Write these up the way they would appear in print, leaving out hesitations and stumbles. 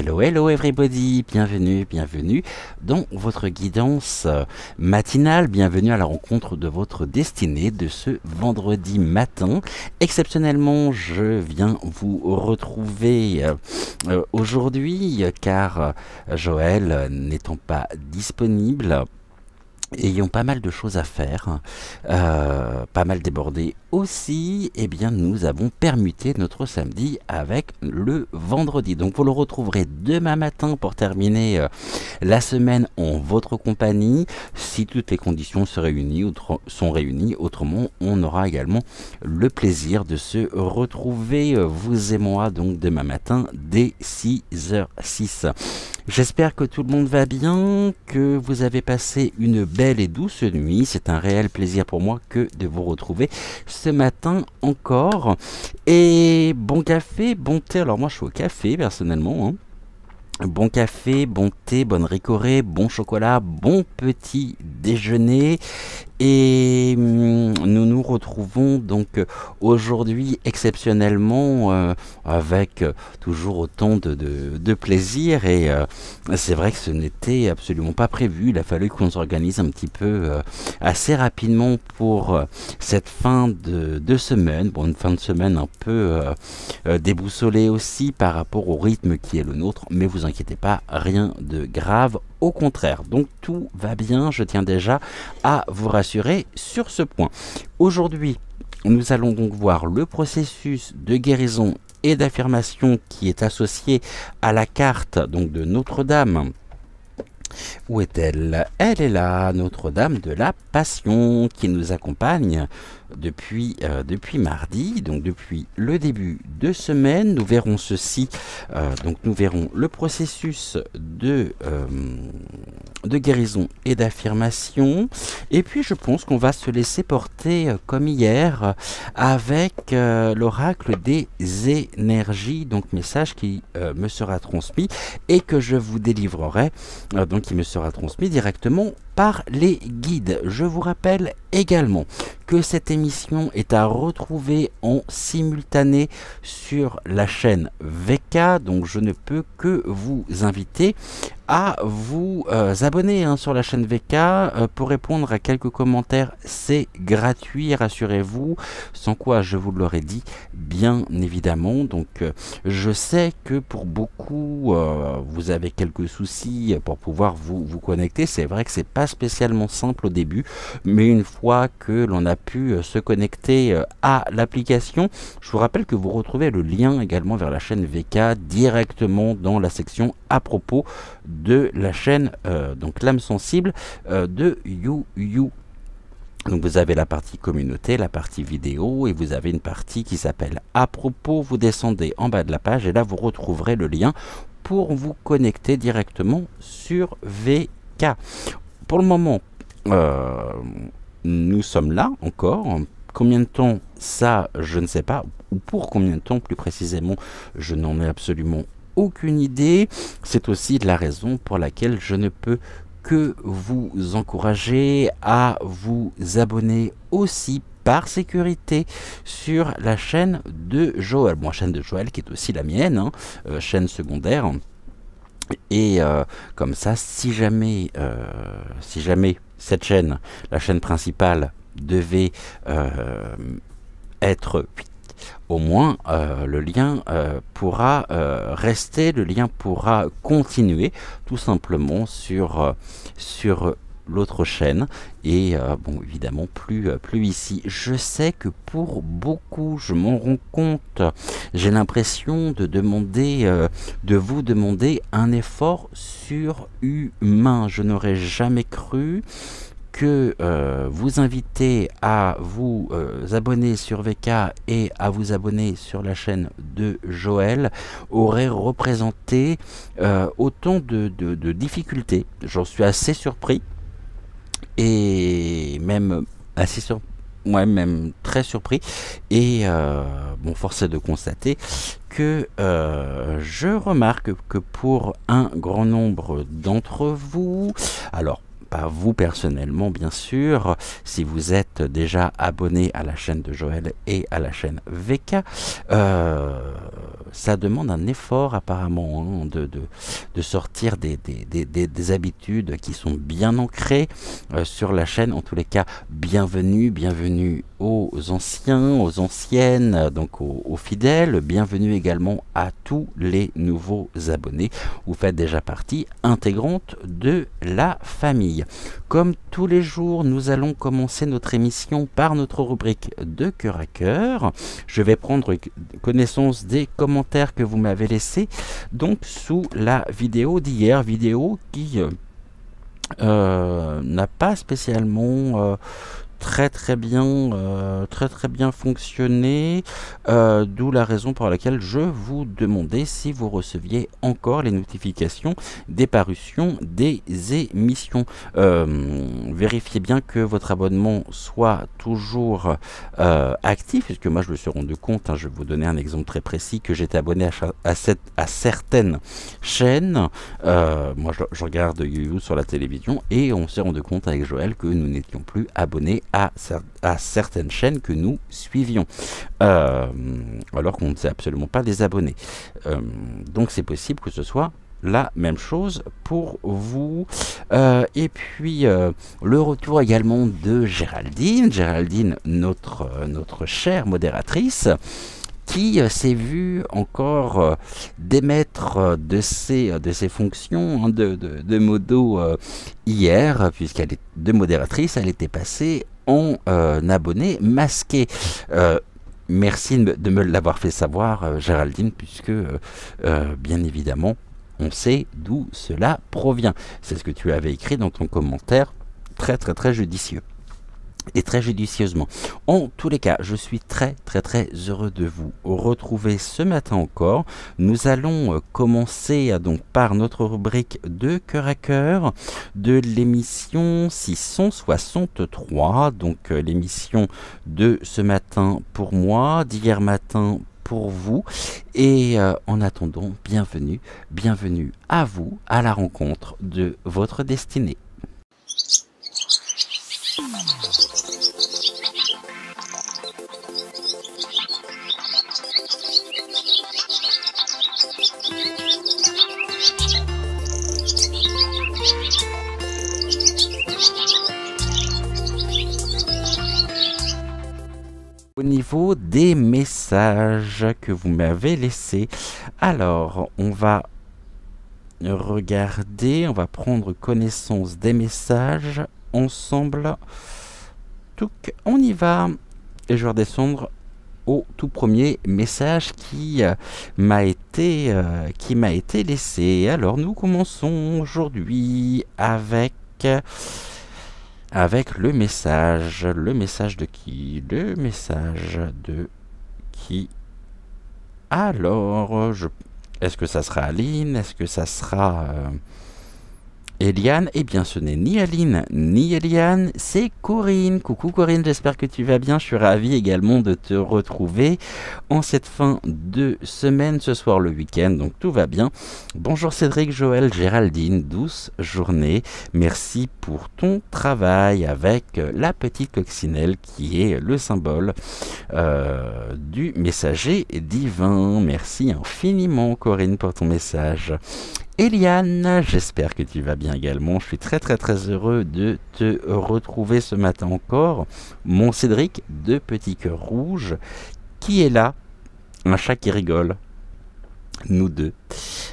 Hello, hello everybody, bienvenue dans votre guidance matinale, bienvenue à la rencontre de votre destinée de ce vendredi matin. Exceptionnellement, je viens vous retrouver aujourd'hui car Joël n'étant pas disponible, ayant pas mal de choses à faire, pas mal débordé aussi, eh bien nous avons permuté notre samedi avec le vendredi. Donc vous le retrouverez demain matin pour terminer la semaine en votre compagnie, si toutes les conditions sont réunies. Autrement, on aura également le plaisir de se retrouver, vous et moi, donc demain matin dès 6h06. J'espère que tout le monde va bien, que vous avez passé une belle et douce nuit. C'est un réel plaisir pour moi que de vous retrouver ce matin encore. Et bon café, bon thé. Alors moi je suis au café personnellement, hein. Bon café, bon thé, bonne ricorée, bon chocolat, bon petit déjeuner. Et nous nous retrouvons donc aujourd'hui exceptionnellement avec toujours autant de plaisir. Et c'est vrai que ce n'était absolument pas prévu. Il a fallu qu'on s'organise un petit peu assez rapidement pour cette fin de semaine. Bon, une fin de semaine un peu déboussolée aussi par rapport au rythme qui est le nôtre. Mais vous inquiétez pas, rien de grave. Au contraire, donc tout va bien, je tiens déjà à vous rassurer sur ce point. Aujourd'hui, nous allons donc voir le processus de guérison et d'affirmation qui est associé à la carte donc de Notre-Dame. Où est-elle? Elle est là, Notre-Dame de la Passion, qui nous accompagne depuis mardi, donc depuis le début de semaine. Nous verrons ceci, donc nous verrons le processus de guérison et d'affirmation. Et puis je pense qu'on va se laisser porter comme hier avec l'oracle des énergies, donc message qui me sera transmis et que je vous délivrerai, donc qui me sera transmis directement par les guides. Je vous rappelle également que cette émission est à retrouver en simultané sur la chaîne VK, donc je ne peux que vous inviter à vous abonner sur la chaîne VK pour répondre à quelques commentaires. C'est gratuit, rassurez-vous, sans quoi je vous l'aurais dit bien évidemment. Donc je sais que pour beaucoup vous avez quelques soucis pour pouvoir vous connecter. C'est vrai que c'est pas spécialement simple au début, mais une fois que l'on a pu se connecter à l'application, je vous rappelle que vous retrouvez le lien également vers la chaîne VK directement dans la section à propos de la chaîne donc l'âme sensible de You. Donc vous avez la partie communauté, la partie vidéo, et vous avez une partie qui s'appelle à propos. Vous descendez en bas de la page et là vous retrouverez le lien pour vous connecter directement sur VK. Pour le moment, nous sommes là encore. Combien de temps, ça, je ne sais pas. Ou pour combien de temps, plus précisément, je n'en ai absolument aucune idée. C'est aussi la raison pour laquelle je ne peux que vous encourager à vous abonner aussi par sécurité sur la chaîne de Joël. Bon, chaîne de Joël qui est aussi la mienne, hein, chaîne secondaire. Et comme ça, si jamais cette chaîne, la chaîne principale, devait être au moins le lien pourra rester, le lien pourra continuer tout simplement sur l'autre chaîne et bon évidemment plus ici. Je sais que pour beaucoup, je m'en rends compte, j'ai l'impression de vous demander un effort surhumain. Je n'aurais jamais cru que vous inviter à vous abonner sur VK et à vous abonner sur la chaîne de Joël aurait représenté autant de difficultés. J'en suis assez surpris et même même très surpris. Et bon, force est de constater que je remarque que pour un grand nombre d'entre vous, alors pas vous personnellement bien sûr, si vous êtes déjà abonné à la chaîne de Joël et à la chaîne VK, ça demande un effort apparemment, hein, de sortir des habitudes qui sont bien ancrées sur la chaîne. En tous les cas, bienvenue aux anciens, aux anciennes, donc aux fidèles. Bienvenue également à tous les nouveaux abonnés. Vous faites déjà partie intégrante de la famille. Comme tous les jours, nous allons commencer notre émission par notre rubrique de cœur à cœur. Je vais prendre connaissance des commentaires que vous m'avez laissés donc sous la vidéo d'hier, vidéo qui n'a pas spécialement très bien fonctionné, d'où la raison pour laquelle je vous demandais si vous receviez encore les notifications des parutions des émissions. Vérifiez bien que votre abonnement soit toujours actif, puisque moi je me suis rendu compte, hein, je vais vous donner un exemple très précis, que j'étais abonné à certaines chaînes. Moi je regarde YouTube sur la télévision et on s'est rendu compte avec Joël que nous n'étions plus abonnés à certaines chaînes que nous suivions, alors qu'on ne sait absolument pas des abonnés. Donc c'est possible que ce soit la même chose pour vous. Et puis le retour également de Géraldine, notre chère modératrice, qui s'est vue encore démettre de ses fonctions, hein, de modo hier, puisqu'elle est de modératrice, elle était passée en abonné masqué. Merci de me l'avoir fait savoir, Géraldine, puisque bien évidemment on sait d'où cela provient. C'est ce que tu avais écrit dans ton commentaire, très judicieux et très judicieusement. En tous les cas, je suis très heureux de vous retrouver ce matin encore. Nous allons commencer donc par notre rubrique de cœur à cœur de l'émission 663, donc l'émission de ce matin pour moi, d'hier matin pour vous. Et en attendant, bienvenue à vous, à la rencontre de votre destinée. Au niveau des messages que vous m'avez laissés, alors on va regarder, on va prendre connaissance des messages ensemble. On y va, et je vais redescendre au tout premier message qui m'a été laissé. Alors nous commençons aujourd'hui avec le message de qui? Le message de qui? Alors, est-ce que ça sera Aline? Est-ce que ça sera Eliane? Eh bien, ce n'est ni Aline ni Eliane, c'est Corinne. Coucou Corinne, j'espère que tu vas bien. Je suis ravi également de te retrouver en cette fin de semaine, ce soir le week-end, donc tout va bien. Bonjour Cédric, Joël, Géraldine, douce journée. Merci pour ton travail avec la petite coccinelle qui est le symbole du messager divin. Merci infiniment Corinne pour ton message. Eliane, j'espère que tu vas bien également. Je suis très heureux de te retrouver ce matin encore. Mon Cédric de Petit Cœur Rouge, qui est là, un chat qui rigole. Nous deux,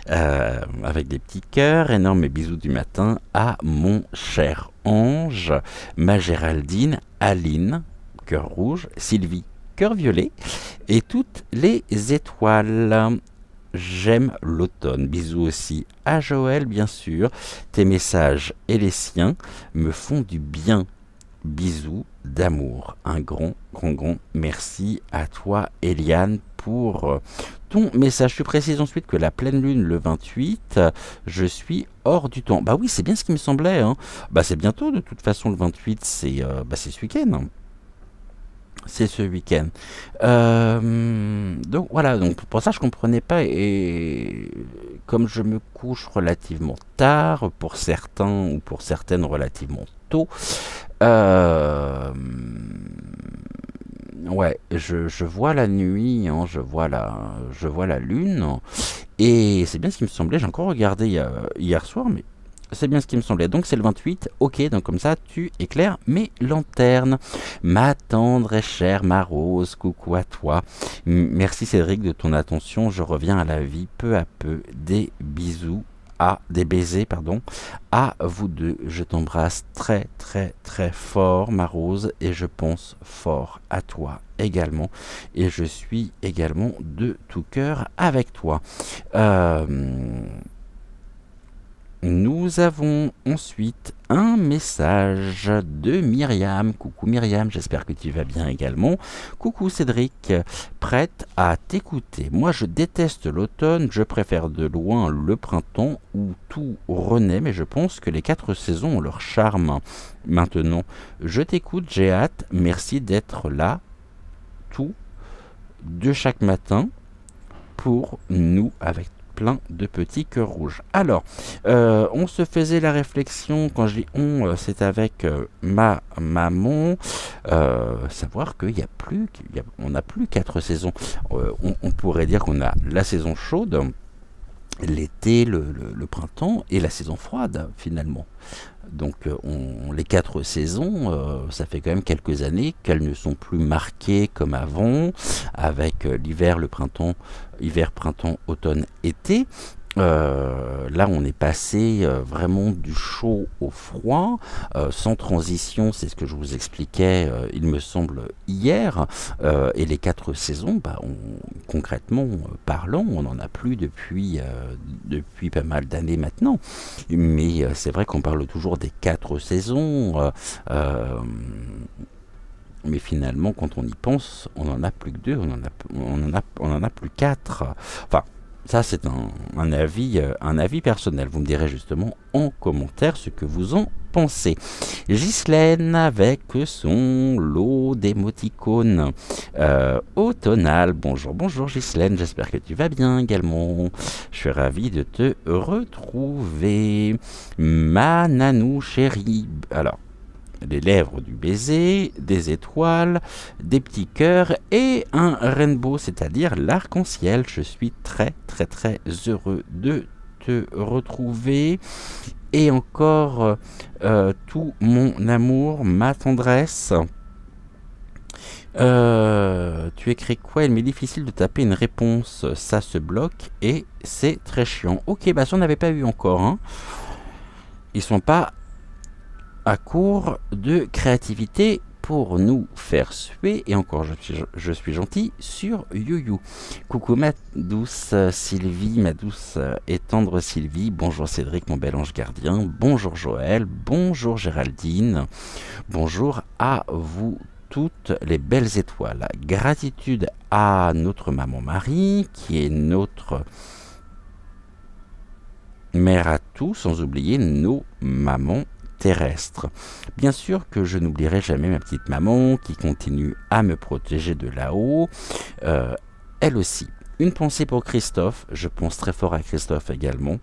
avec des petits cœurs, énormes bisous du matin à mon cher Ange, ma Géraldine, Aline, cœur rouge, Sylvie, cœur violet, et toutes les étoiles. J'aime l'automne. Bisous aussi à Joël, bien sûr. Tes messages et les siens me font du bien. Bisous d'amour. Un grand merci à toi, Eliane, pour ton message. Tu précises ensuite que la pleine lune, le 28, je suis hors du temps. Bah oui, c'est bien ce qui me semblait. Hein. Bah c'est bientôt, de toute façon, le 28, c'est ce week-end. C'est ce week-end. Donc voilà, donc pour ça je comprenais pas, et comme je me couche relativement tard, pour certains ou pour certaines relativement tôt, Ouais, je vois la nuit, hein, je vois la lune. Et c'est bien ce qui me semblait. J'ai encore regardé hier soir, mais c'est bien ce qui me semblait. Donc c'est le 28. Ok, donc comme ça, tu éclaires mes lanternes. Ma tendre et chère, ma rose, coucou à toi. Merci Cédric de ton attention. Je reviens à la vie peu à peu. Des bisous. Des baisers, pardon, à vous deux. Je t'embrasse très très très fort, ma rose, et je pense fort à toi également. Et je suis également de tout cœur avec toi. Euh, Nous avons ensuite un message de Myriam. Coucou Myriam, j'espère que tu vas bien également. Coucou Cédric, prête à t'écouter. Moi je déteste l'automne, je préfère de loin le printemps où tout renaît, mais je pense que les 4 saisons ont leur charme. Maintenant, je t'écoute, j'ai hâte, merci d'être là, tout, de chaque matin, pour nous avec plein de petits cœurs rouges. Alors, on se faisait la réflexion, quand je dis on, c'est avec ma maman, savoir qu'il y a plus, on n'a plus 4 saisons. On pourrait dire qu'on a la saison chaude, l'été, le printemps et la saison froide finalement. Donc les 4 saisons, ça fait quand même quelques années qu'elles ne sont plus marquées comme avant, avec l'hiver, le printemps, hiver, printemps, automne, été. Là, on est passé vraiment du chaud au froid, sans transition, c'est ce que je vous expliquais, il me semble, hier. Et les 4 saisons, concrètement parlant, on n'en a plus depuis pas mal d'années maintenant. Mais c'est vrai qu'on parle toujours des 4 saisons. Mais finalement, quand on y pense, on n'en a plus que deux, on en a plus quatre. Enfin, ça c'est un avis personnel. Vous me direz justement en commentaire ce que vous en pensez. Ghislaine avec son lot d'émoticônes automnal. Bonjour, bonjour Ghislaine, j'espère que tu vas bien également. Je suis ravi de te retrouver. Ma nanou chérie. Alors, les lèvres du baiser, des étoiles, des petits cœurs et un rainbow, c'est-à-dire l'arc-en-ciel. Je suis très très très heureux de te retrouver. Et encore tout mon amour, ma tendresse. Tu écris quoi? Il m'est difficile de taper une réponse, ça se bloque et c'est très chiant. Ok, ça on n'avait pas eu encore. Hein. Ils sont pas à court de créativité pour nous faire suer, et encore je suis gentil, sur YouYou. Coucou ma douce Sylvie, ma douce et tendre Sylvie, bonjour Cédric, mon bel ange gardien, bonjour Joël, bonjour Géraldine, bonjour à vous toutes les belles étoiles. Gratitude à notre maman Marie, qui est notre mère à tous, sans oublier nos mamans terrestre. Bien sûr que je n'oublierai jamais ma petite maman qui continue à me protéger de là-haut, elle aussi. Une pensée pour Christophe, je pense très fort à Christophe également,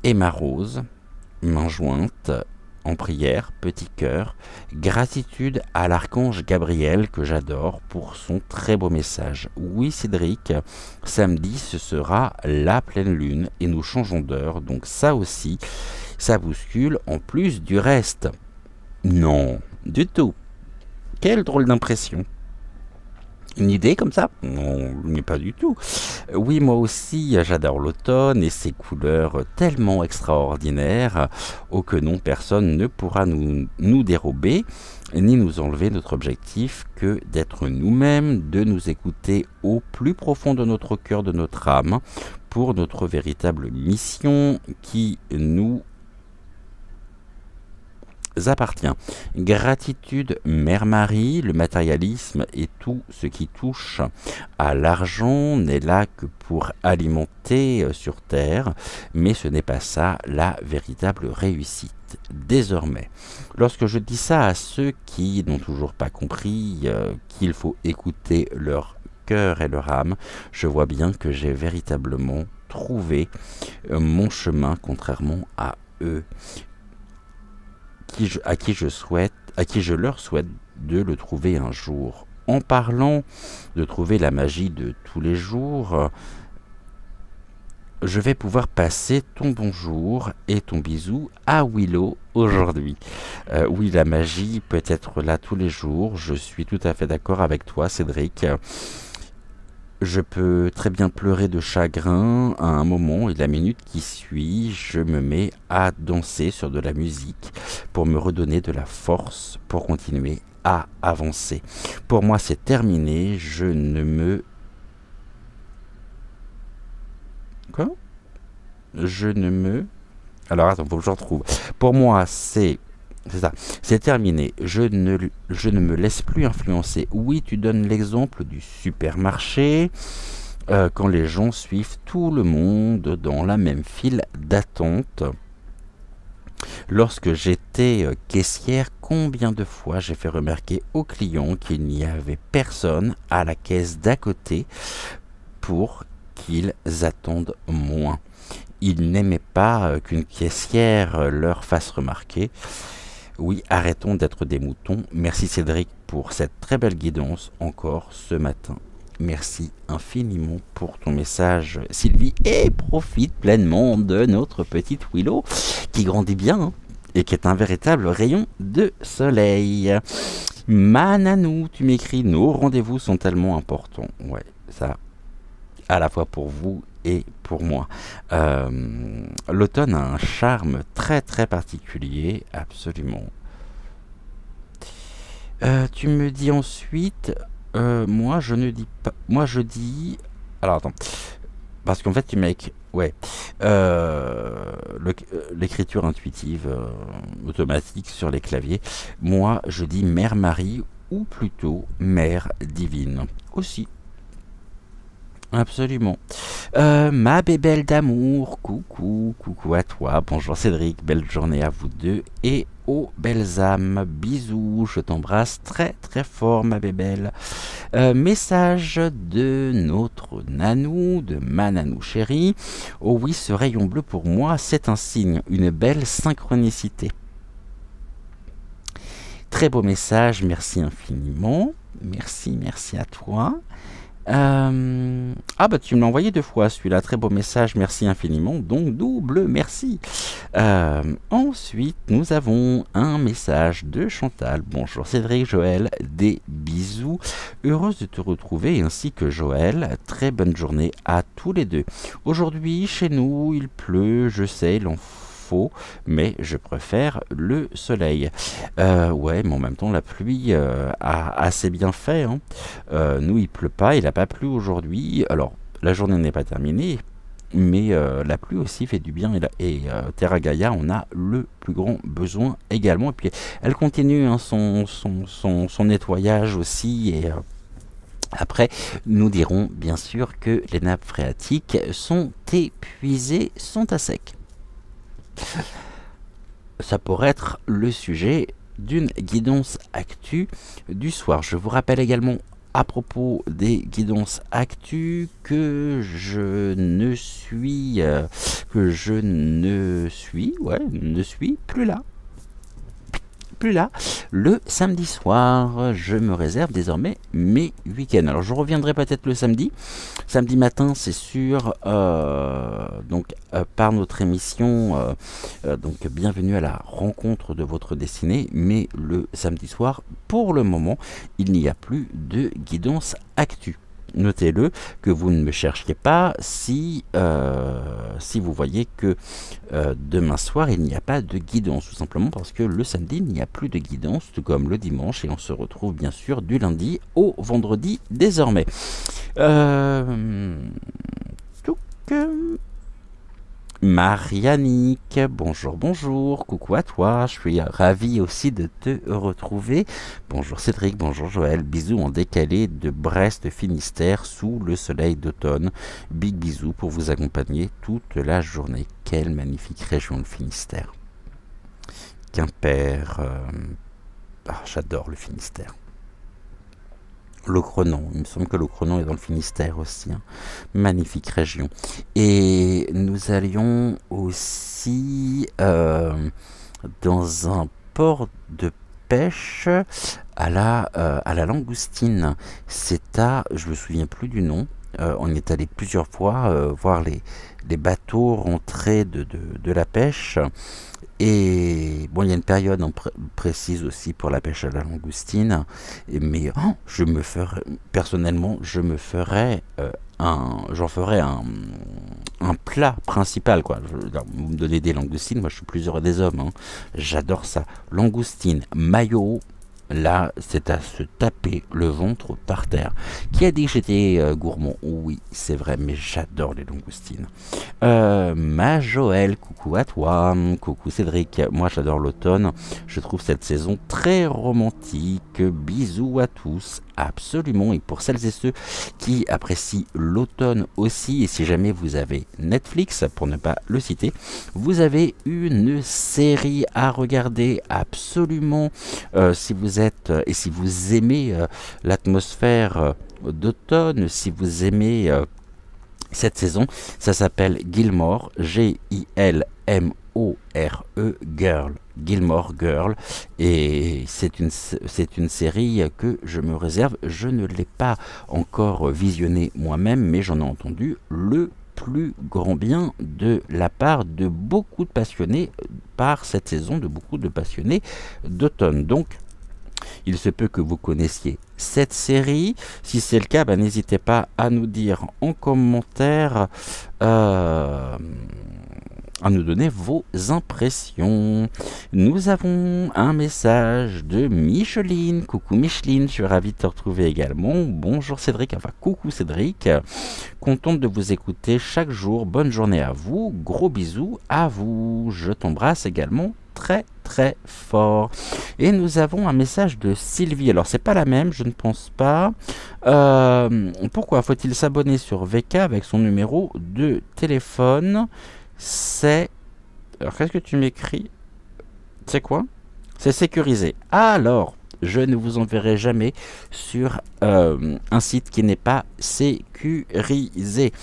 et ma Rose, main jointe, en prière, petit cœur, gratitude à l'archange Gabriel que j'adore pour son très beau message. Oui Cédric, samedi ce sera la pleine lune et nous changeons d'heure, donc ça aussi, ça bouscule en plus du reste. Non, du tout. Quelle drôle d'impression. Une idée comme ça? Non, mais pas du tout. Oui, moi aussi, j'adore l'automne et ses couleurs tellement extraordinaires, oh que non, personne ne pourra nous dérober, ni nous enlever notre objectif que d'être nous-mêmes, de nous écouter au plus profond de notre cœur, de notre âme, pour notre véritable mission qui nous appartient. Gratitude, Mère Marie, le matérialisme et tout ce qui touche à l'argent n'est là que pour alimenter sur Terre, mais ce n'est pas ça la véritable réussite. Désormais, lorsque je dis ça à ceux qui n'ont toujours pas compris qu'il faut écouter leur cœur et leur âme, je vois bien que j'ai véritablement trouvé mon chemin, contrairement à eux. À qui je leur souhaite de le trouver un jour en parlant de trouver la magie de tous les jours, je vais pouvoir passer ton bonjour et ton bisou à Willow aujourd'hui. Oui, la magie peut être là tous les jours, je suis tout à fait d'accord avec toi, Cédric. Je peux très bien pleurer de chagrin à un moment et la minute qui suit, je me mets à danser sur de la musique pour me redonner de la force pour continuer à avancer. Pour moi, c'est terminé, je ne me... Quoi? Je ne me... Alors attends, faut que je retrouve. Pour moi, c'est ça, c'est terminé. Je ne me laisse plus influencer. Oui, tu donnes l'exemple du supermarché, quand les gens suivent tout le monde dans la même file d'attente. Lorsque j'étais caissière, combien de fois j'ai fait remarquer aux clients qu'il n'y avait personne à la caisse d'à côté pour qu'ils attendent moins. Ils n'aimaient pas qu'une caissière leur fasse remarquer. Oui, arrêtons d'être des moutons. Merci Cédric pour cette très belle guidance encore ce matin. Merci infiniment pour ton message, Sylvie, et profite pleinement de notre petite Willow qui grandit bien hein, et qui est un véritable rayon de soleil. Mananou, tu m'écris, nos rendez-vous sont tellement importants. Ouais, ça, à la fois pour vous et pour moi. L'automne a un charme très très particulier, absolument. Tu me dis ensuite, moi je ne dis pas, moi je dis, alors attends, parce qu'en fait tu m'as écrit, ouais, l'écriture intuitive automatique sur les claviers, moi je dis Mère Marie ou plutôt Mère Divine aussi. Absolument. Ma bébelle d'amour, coucou, coucou à toi. Bonjour Cédric, belle journée à vous deux et aux belles âmes. Bisous, je t'embrasse très très fort ma bébelle. Message de notre nanou, de ma nanou chérie. Oh oui, ce rayon bleu pour moi, c'est un signe, une belle synchronicité. Très beau message, merci infiniment. Merci, merci à toi. Ah bah tu me l'as envoyé deux fois celui-là, très beau message, merci infiniment, donc double merci. Ensuite nous avons un message de Chantal. Bonjour Cédric, Joël, des bisous, heureuse de te retrouver ainsi que Joël, très bonne journée à tous les deux. Aujourd'hui chez nous il pleut, je sais, l'enfant, mais je préfère le soleil. Ouais, mais en même temps, la pluie a assez bien fait. Hein. Nous, il pleut pas, il n'a pas plu aujourd'hui. Alors, la journée n'est pas terminée, mais la pluie aussi fait du bien. Et Terra Gaia en a le plus grand besoin également. Et puis, elle continue hein, son nettoyage aussi. Et après, nous dirons bien sûr que les nappes phréatiques sont épuisées, sont à sec. Ça pourrait être le sujet d'une guidance actu du soir. Je vous rappelle également à propos des guidances actu que je ne suis ne suis plus là. Plus là. Le samedi soir, je me réserve désormais mes week-ends. Alors je reviendrai peut-être le samedi. Samedi matin, c'est sûr, par notre émission, donc bienvenue à la rencontre de votre destinée. Mais le samedi soir, pour le moment, il n'y a plus de guidance actu. Notez-le, que vous ne me cherchiez pas si vous voyez que demain soir il n'y a pas de guidance, tout simplement parce que le samedi il n'y a plus de guidance, tout comme le dimanche, et on se retrouve bien sûr du lundi au vendredi désormais. Marianique, bonjour, bonjour, coucou à toi, je suis ravi aussi de te retrouver. Bonjour Cédric, bonjour Joël, bisous en décalé de Brest Finistère sous le soleil d'automne. Big bisous pour vous accompagner toute la journée. Quelle magnifique région le Finistère. Quimper, j'adore le Finistère. Locronan, il me semble que Locronan est dans le Finistère aussi, hein. Magnifique région. Et nous allions aussi dans un port de pêche à la langoustine. C'est je me souviens plus du nom. On y est allé plusieurs fois voir les bateaux rentrer de la pêche. Et bon, il y a une période précise aussi pour la pêche à la langoustine. Mais personnellement, j'en ferais un plat principal, quoi. Vous me donnez des langoustines, moi je suis plus heureux des hommes, hein. J'adore ça. Langoustine, mayo. Là, c'est à se taper le ventre par terre. Qui a dit que j'étais gourmand? Oui, c'est vrai, mais j'adore les langoustines. Ma Joël, coucou à toi. Coucou Cédric. Moi, j'adore l'automne. Je trouve cette saison très romantique. Bisous à tous. Absolument. Et pour celles et ceux qui apprécient l'automne aussi, et si jamais vous avez Netflix, pour ne pas le citer, vous avez une série à regarder absolument. Si vous êtes et si vous aimez l'atmosphère d'automne, si vous aimez cette saison, ça s'appelle Gilmore, Gilmore, Girl, Gilmore Girl, et c'est une série que je me réserve. Je ne l'ai pas encore visionnée moi-même, mais j'en ai entendu le plus grand bien de la part de beaucoup de passionnés par cette saison, de beaucoup de passionnés d'automne. Donc, il se peut que vous connaissiez cette série. Si c'est le cas, n'hésitez pas à nous dire en commentaire, à nous donner vos impressions. Nous avons un message de Micheline. Coucou Micheline, je suis ravi de te retrouver également. Bonjour Cédric, enfin coucou Cédric. Contente de vous écouter chaque jour. Bonne journée à vous. Gros bisous à vous. Je t'embrasse également très très fort. Et nous avons un message de Sylvie. Alors c'est pas la même, je ne pense pas. Pourquoi faut-il s'abonner sur VK avec son numéro de téléphone? Alors qu'est-ce que tu m'écris? C'est quoi? C'est sécurisé. Alors, je ne vous enverrai jamais sur un site qui n'est pas sécurisé.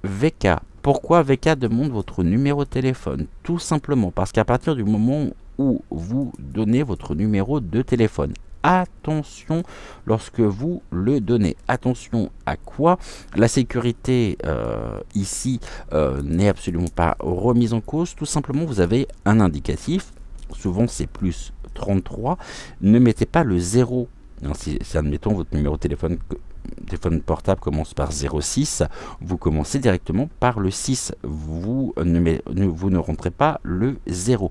VK. Pourquoi VK demande votre numéro de téléphone? Tout simplement parce qu'à partir du moment où vous donnez votre numéro de téléphone, attention lorsque vous le donnez. Attention à quoi? La sécurité ici n'est absolument pas remise en cause. Tout simplement, vous avez un indicatif. Souvent, c'est plus 33. Ne mettez pas le 0. Si admettons votre numéro de téléphone portable commence par 06, vous commencez directement par le 6. Vous ne rentrez pas le 0.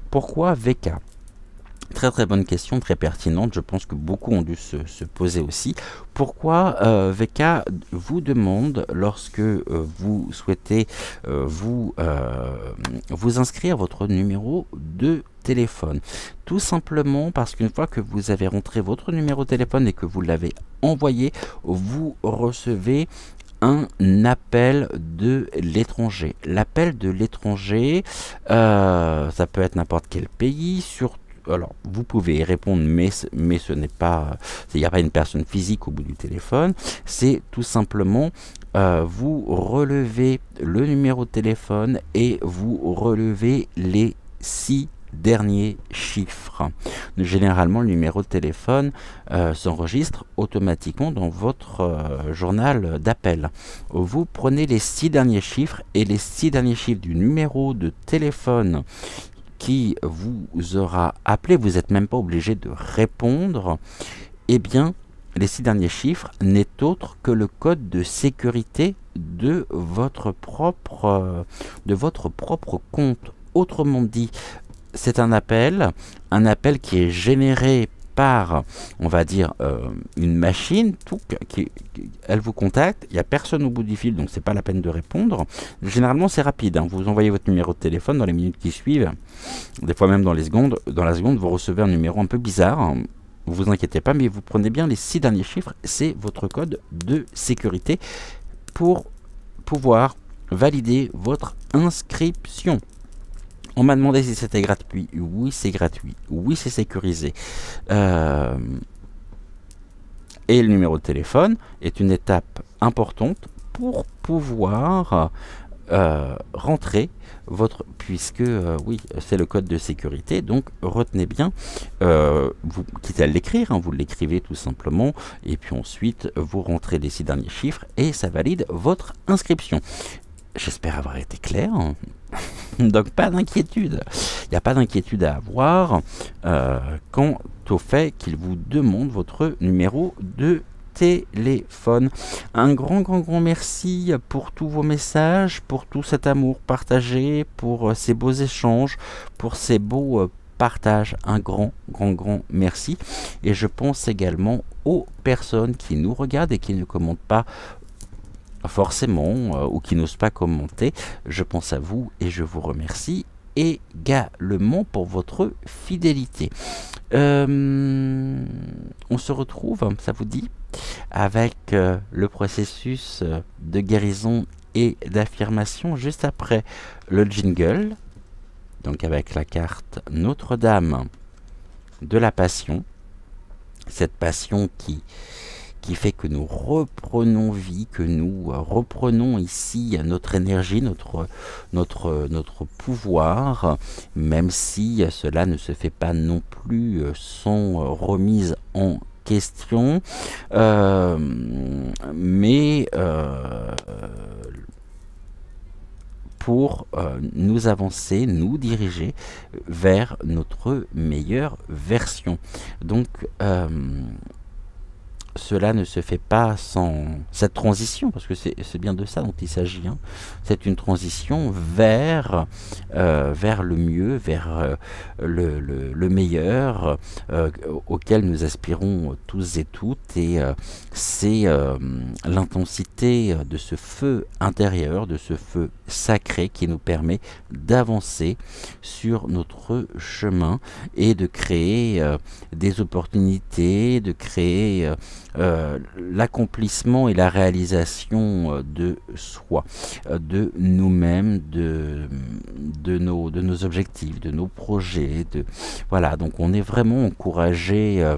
Pourquoi VK? Très très bonne question, très pertinente. Je pense que beaucoup ont dû se poser aussi. Pourquoi VK vous demande, lorsque vous souhaitez vous inscrire votre numéro de téléphone? Tout simplement parce qu'une fois que vous avez rentré votre numéro de téléphone et que vous l'avez envoyé, vous recevez un appel de l'étranger. L'appel de l'étranger, ça peut être n'importe quel pays, surtout. Alors, vous pouvez y répondre, mais ce n'est pas, il n'y a pas une personne physique au bout du téléphone. C'est tout simplement, vous relevez le numéro de téléphone et vous relevez les 6 derniers chiffres. Généralement, le numéro de téléphone s'enregistre automatiquement dans votre journal d'appel. Vous prenez les 6 derniers chiffres et les 6 derniers chiffres du numéro de téléphone qui vous aura appelé, vous n'êtes même pas obligé de répondre. Eh bien, les 6 derniers chiffres n'est autre que le code de sécurité de votre propre compte. Autrement dit, c'est un appel qui est généré par, on va dire, une machine, elle vous contacte, il n'y a personne au bout du fil, donc c'est pas la peine de répondre. Généralement, c'est rapide, hein. Vous envoyez votre numéro de téléphone dans les minutes qui suivent, des fois même dans la seconde, vous recevez un numéro un peu bizarre, hein. Vous inquiétez pas, mais vous prenez bien les 6 derniers chiffres, c'est votre code de sécurité pour pouvoir valider votre inscription. On m'a demandé si c'était gratuit. Oui, c'est gratuit. Oui, c'est sécurisé. Et le numéro de téléphone est une étape importante pour pouvoir rentrez votre, puisque oui, c'est le code de sécurité, donc retenez bien, vous quittez à l'écrire, hein, vous l'écrivez tout simplement, et puis ensuite vous rentrez les 6 derniers chiffres et ça valide votre inscription. J'espère avoir été clair. Donc pas d'inquiétude. Il n'y a pas d'inquiétude à avoir quant au fait qu'il vous demande votre numéro de téléphone. Un grand merci pour tous vos messages, pour tout cet amour partagé, pour ces beaux échanges, pour ces beaux partages. Un grand merci. Et je pense également aux personnes qui nous regardent et qui ne commentent pas forcément ou qui n'osent pas commenter. Je pense à vous et je vous remercie également pour votre fidélité. On se retrouve, ça vous dit, avec le processus de guérison et d'affirmation juste après le jingle, donc avec la carte Notre-Dame de la Passion, cette passion qui fait que nous reprenons vie, que nous reprenons ici notre énergie, notre pouvoir, même si cela ne se fait pas non plus sans remise en question, mais pour nous avancer, nous diriger vers notre meilleure version. Donc, cela ne se fait pas sans cette transition, parce que c'est bien de ça dont il s'agit. Hein. C'est une transition vers le mieux, vers le meilleur auquel nous aspirons tous et toutes. Et c'est l'intensité de ce feu intérieur, de ce feu sacré qui nous permet d'avancer sur notre chemin et de créer des opportunités, de créer l'accomplissement et la réalisation de soi, de nous-mêmes, de nos objectifs, de nos projets. Voilà, donc on est vraiment encouragé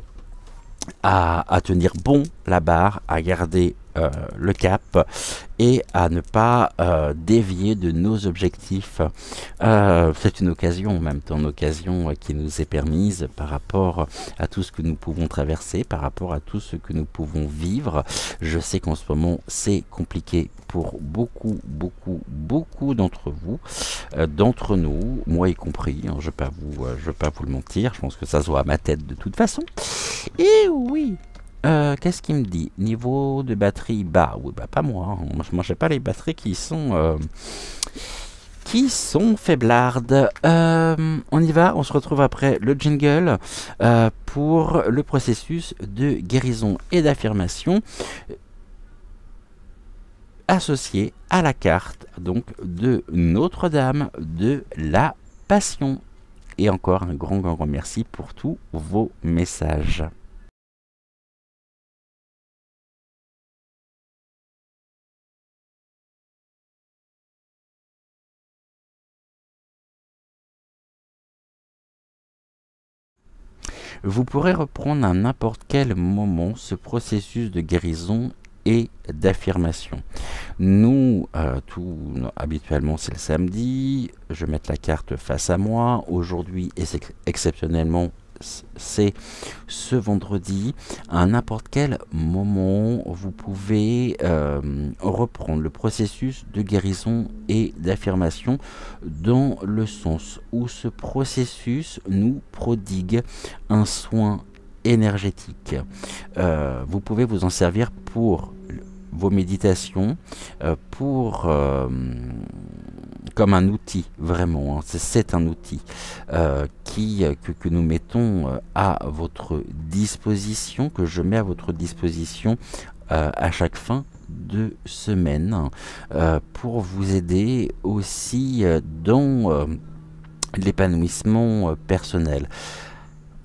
à tenir bon la barre, à garder le cap et à ne pas dévier de nos objectifs. C'est une occasion, en même temps, une occasion qui nous est permise par rapport à tout ce que nous pouvons traverser, par rapport à tout ce que nous pouvons vivre. Je sais qu'en ce moment, c'est compliqué pour beaucoup d'entre vous, d'entre nous, moi y compris, hein, je ne vais pas vous le mentir, je pense que ça se voit à ma tête de toute façon. Et oui, qu'est-ce qu'il me dit? Niveau de batterie bas. Oui, bah pas moi. Hein. Moi, j'ai pas les batteries qui sont faiblardes. On y va. On se retrouve après le jingle pour le processus de guérison et d'affirmation associé à la carte donc de Notre-Dame de la Passion. Et encore un grand merci pour tous vos messages. Vous pourrez reprendre à n'importe quel moment ce processus de guérison et d'affirmation. Nous, habituellement c'est le samedi, je vais mettre la carte face à moi. Aujourd'hui, et exceptionnellement, c'est ce vendredi. À n'importe quel moment, vous pouvez reprendre le processus de guérison et d'affirmation dans le sens où ce processus nous prodigue un soin énergétique. Vous pouvez vous en servir pour vos méditations, comme un outil, vraiment. Hein. C'est un outil que nous mettons à votre disposition, que je mets à votre disposition à chaque fin de semaine, pour vous aider aussi dans l'épanouissement personnel.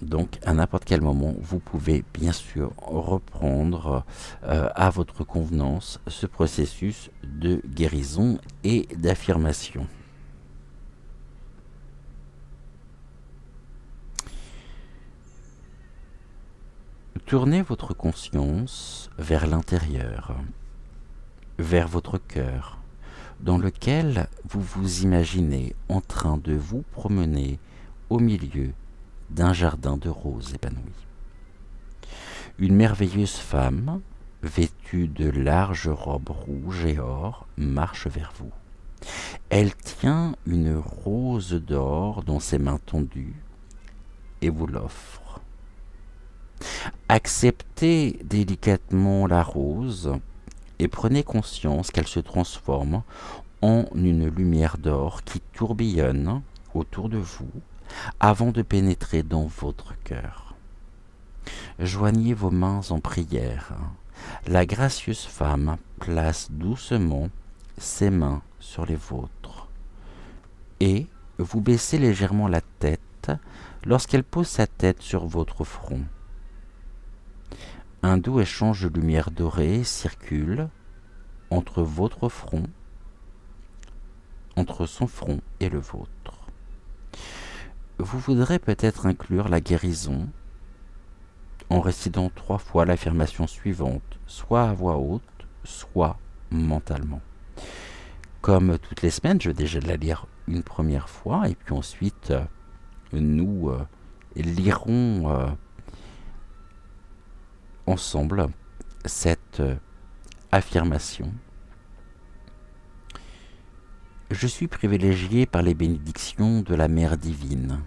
Donc, à n'importe quel moment, vous pouvez bien sûr reprendre à votre convenance ce processus de guérison et d'affirmation. Tournez votre conscience vers l'intérieur, vers votre cœur, dans lequel vous vous imaginez en train de vous promener au milieu d'un jardin de roses épanouies. Une merveilleuse femme, vêtue de larges robes rouges et or, marche vers vous. Elle tient une rose d'or dans ses mains tendues et vous l'offre. Acceptez délicatement la rose et prenez conscience qu'elle se transforme en une lumière d'or qui tourbillonne autour de vous avant de pénétrer dans votre cœur. Joignez vos mains en prière. La gracieuse femme place doucement ses mains sur les vôtres et vous baissez légèrement la tête lorsqu'elle pose sa tête sur votre front. Un doux échange de lumière dorée circule entre votre front, entre son front et le vôtre. Vous voudrez peut-être inclure la guérison en récitant 3 fois l'affirmation suivante, soit à voix haute, soit mentalement. Comme toutes les semaines, je vais déjà la lire une première fois et puis ensuite nous lirons ensemble cette affirmation. Je suis privilégié par les bénédictions de la Mère divine.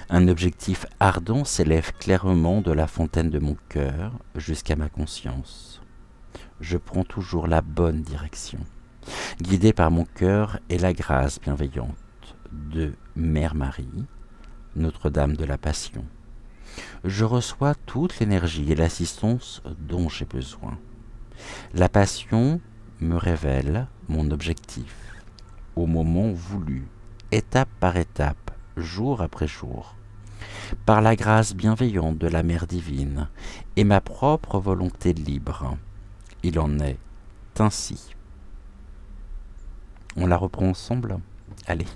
Un objectif ardent s'élève clairement de la fontaine de mon cœur jusqu'à ma conscience. Je prends toujours la bonne direction, guidé par mon cœur et la grâce bienveillante de Mère Marie, Notre-Dame de la Passion. Je reçois toute l'énergie et l'assistance dont j'ai besoin. La passion me révèle mon objectif au moment voulu, étape par étape, jour après jour, par la grâce bienveillante de la Mère divine et ma propre volonté libre. Il en est ainsi. On la reprend ensemble? Allez.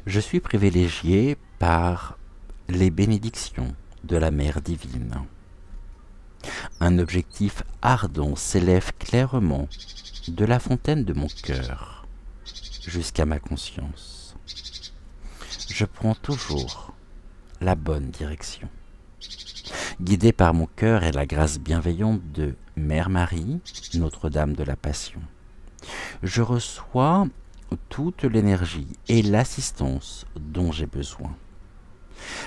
Je suis privilégié par les bénédictions de la Mère divine. Un objectif ardent s'élève clairement de la fontaine de mon cœur jusqu'à ma conscience. Je prends toujours la bonne direction. Guidé par mon cœur et la grâce bienveillante de Mère Marie, Notre-Dame de la Passion, je reçois toute l'énergie et l'assistance dont j'ai besoin.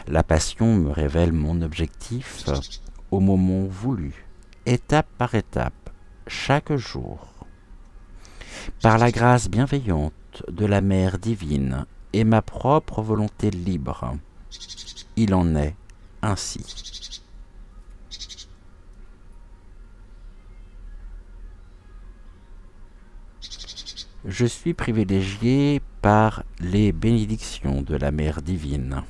La passion me révèle mon objectif au moment voulu, étape par étape, chaque jour. Par la grâce bienveillante de la Mère divine et ma propre volonté libre, il en est ainsi. Je suis privilégié par les bénédictions de la Mère divine.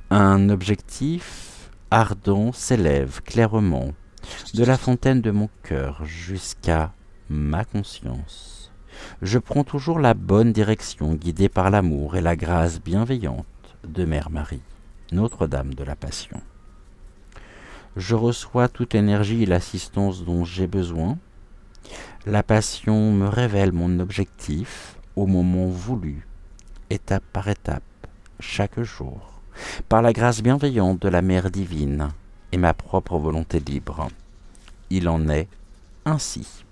Un objectif ardent s'élève clairement de la fontaine de mon cœur jusqu'à ma conscience. Je prends toujours la bonne direction, guidée par l'amour et la grâce bienveillante de Mère Marie, Notre-Dame de la Passion. Je reçois toute l'énergie et l'assistance dont j'ai besoin. La passion me révèle mon objectif au moment voulu, étape par étape, chaque jour, par la grâce bienveillante de la Mère divine et ma propre volonté libre. Il en est ainsi.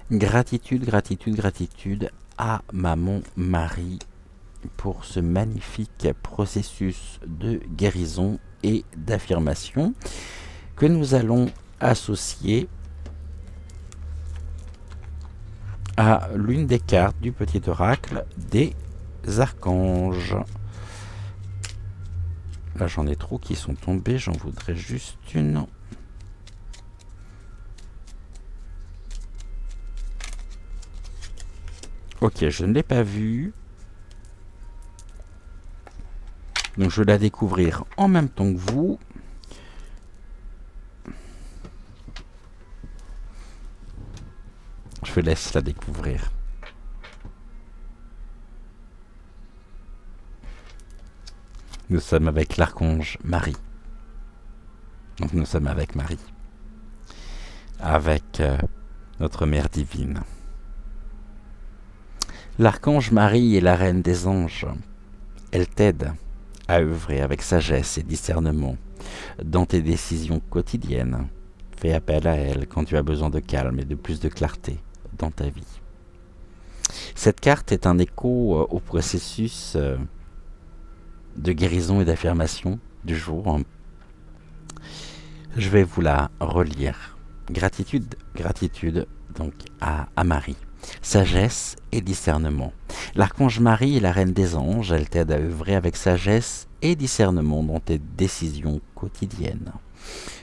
Gratitude, gratitude, gratitude à Maman Marie pour ce magnifique processus de guérison et d'affirmation que nous allons associer à l'une des cartes du petit oracle des archanges. Là j'en ai trop qui sont tombés, j'en voudrais juste une. Ok, je ne l'ai pas vue. Donc je vais la découvrir en même temps que vous. Je vous laisse la découvrir. Nous sommes avec l'archange Marie. Donc nous sommes avec Marie. Avec notre Mère divine. L'archange Marie est la reine des anges. Elle t'aide à œuvrer avec sagesse et discernement dans tes décisions quotidiennes. Fais appel à elle quand tu as besoin de calme et de plus de clarté dans ta vie. Cette carte est un écho au processus de guérison et d'affirmation du jour. Je vais vous la relire. Gratitude, gratitude donc à Marie. Sagesse et discernement. L'archange Marie est la reine des anges. Elle t'aide à œuvrer avec sagesse et discernement dans tes décisions quotidiennes.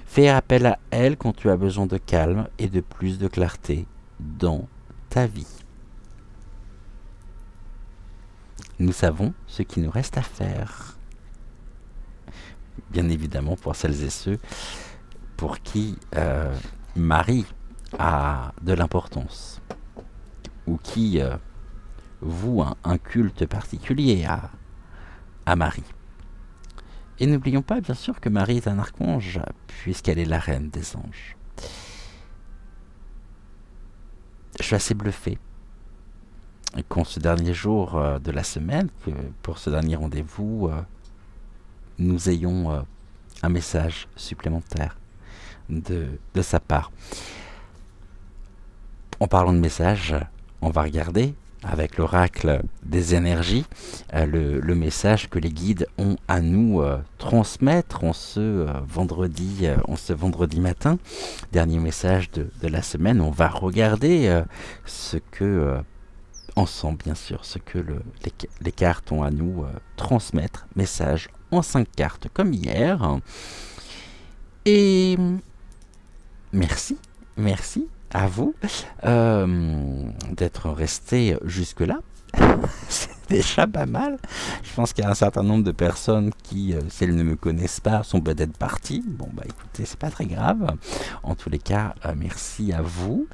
Fais appel à elle quand tu as besoin de calme et de plus de clarté dans ta vie. Nous savons ce qu'il nous reste à faire. Bien évidemment, pour celles et ceux pour qui Marie a de l'importance ou qui vouent un culte particulier à Marie. Et n'oublions pas, bien sûr, que Marie est un archange, puisqu'elle est la reine des anges. Je suis assez bluffé qu'en ce dernier jour de la semaine, que pour ce dernier rendez-vous, nous ayons un message supplémentaire de sa part. En parlant de message, on va regarder avec l'oracle des énergies le message que les guides ont à nous transmettre en ce vendredi matin. Dernier message de la semaine. On va regarder ce que ensemble, bien sûr, ce que les cartes ont à nous transmettre. Message en 5 cartes comme hier. Et merci à vous d'être resté jusque-là. C'est déjà pas mal. Je pense qu'il y a un certain nombre de personnes qui, si elles ne me connaissent pas, sont peut-être parties. Bon, bah écoutez, c'est pas très grave. En tous les cas, merci à vous.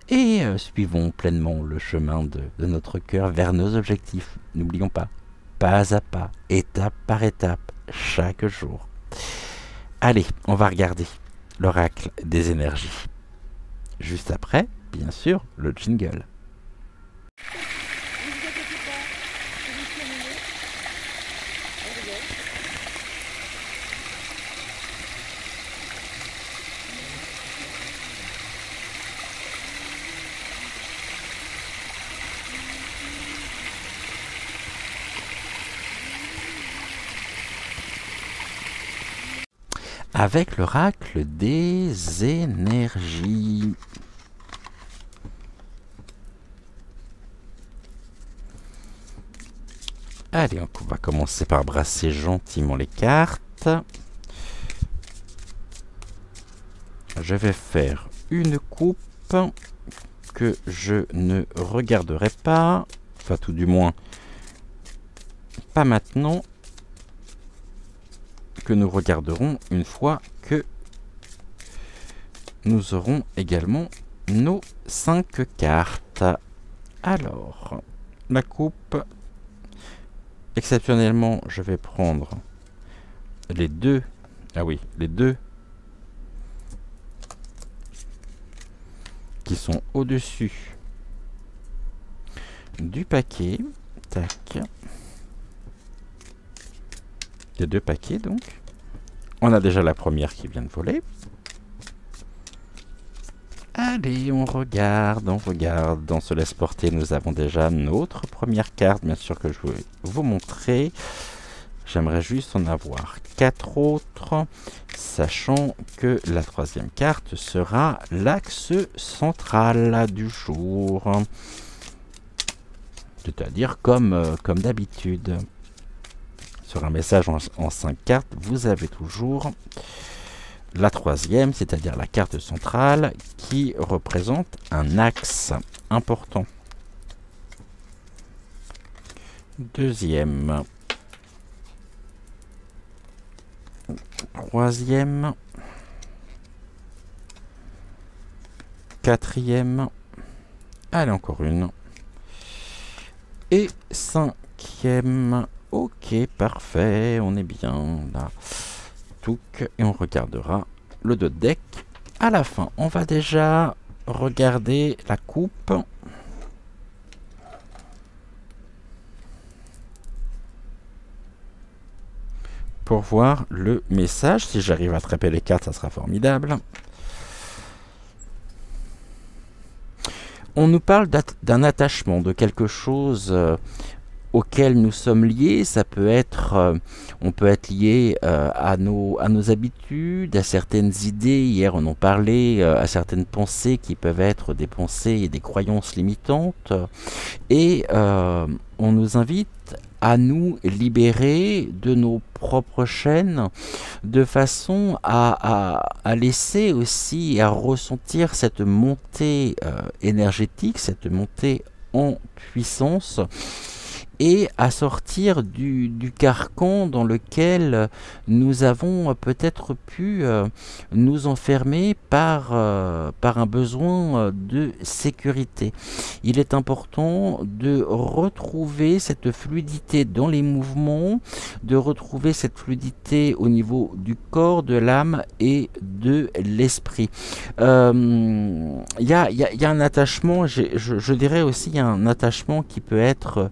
Et suivons pleinement le chemin de notre cœur vers nos objectifs. N'oublions pas à pas, étape par étape, chaque jour. Allez, on va regarder l'oracle des énergies. Juste après, bien sûr, le jingle. Avec l'oracle des énergies. Allez, on va commencer par brasser gentiment les cartes. Je vais faire une coupe que je ne regarderai pas. Enfin, tout du moins, pas maintenant. Que nous regarderons une fois que nous aurons également nos 5 cartes. Alors, la coupe, exceptionnellement, je vais prendre les deux. Ah oui, les deux qui sont au-dessus du paquet. Tac. Les 2 paquets donc. On a déjà la première qui vient de voler. Allez, on regarde, on se laisse porter. Nous avons déjà notre première carte, bien sûr que je vais vous montrer. J'aimerais juste en avoir 4 autres, sachant que la 3e carte sera l'axe central du jour. C'est-à-dire comme d'habitude. Sur un message en 5 cartes, vous avez toujours la 3e, c'est-à-dire la carte centrale, qui représente un axe important. 2e, 3e, 4e Allez, encore une. Et cinquième. Ok, parfait, on est bien là. Touc, et on regardera le dos de deck à la fin. On va déjà regarder la coupe. Pour voir le message. Si j'arrive à attraper les cartes, ça sera formidable. On nous parle d'un attachement, de quelque chose auquel nous sommes liés. Ça peut être, on peut être lié à nos habitudes, à certaines idées. Hier, on en parlait, à certaines pensées qui peuvent être des pensées et des croyances limitantes. Et on nous invite à nous libérer de nos propres chaînes, de façon à laisser aussi, à ressentir cette montée énergétique, cette montée en puissance, et à sortir du carcan dans lequel nous avons peut-être pu nous enfermer par un besoin de sécurité. Il est important de retrouver cette fluidité dans les mouvements, de retrouver cette fluidité au niveau du corps, de l'âme et de l'esprit. Il y a un attachement, je dirais aussi, il y a un attachement qui peut être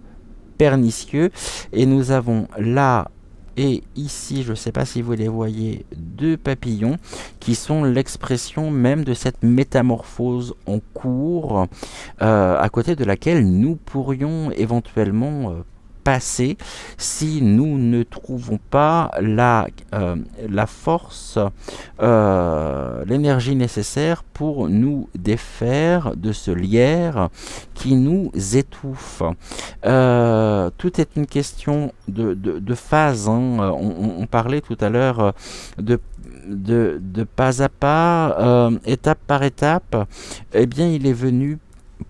pernicieux, et nous avons là et ici, je ne sais pas si vous les voyez, deux papillons qui sont l'expression même de cette métamorphose en cours, à côté de laquelle nous pourrions éventuellement passer si nous ne trouvons pas la force, l'énergie nécessaire pour nous défaire de ce lierre qui nous étouffe. Tout est une question de phase, hein. On parlait tout à l'heure de pas à pas, étape par étape. Eh bien, il est venu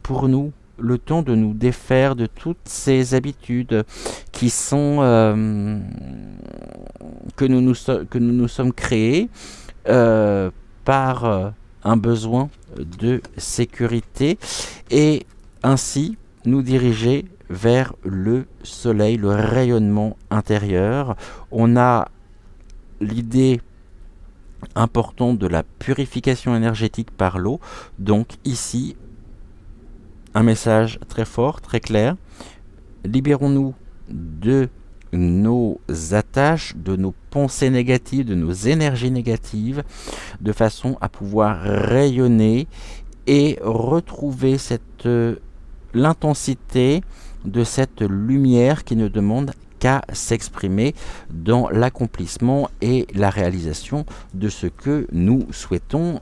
pour nous le temps de nous défaire de toutes ces habitudes qui sont que nous nous sommes créées par un besoin de sécurité, et ainsi nous diriger vers le soleil, le rayonnement intérieur. On a l'idée importante de la purification énergétique par l'eau, donc ici un message très fort, très clair. Libérons-nous de nos attaches, de nos pensées négatives, de nos énergies négatives, de façon à pouvoir rayonner et retrouver l'intensité de cette lumière qui ne demande qu'à s'exprimer dans l'accomplissement et la réalisation de ce que nous souhaitons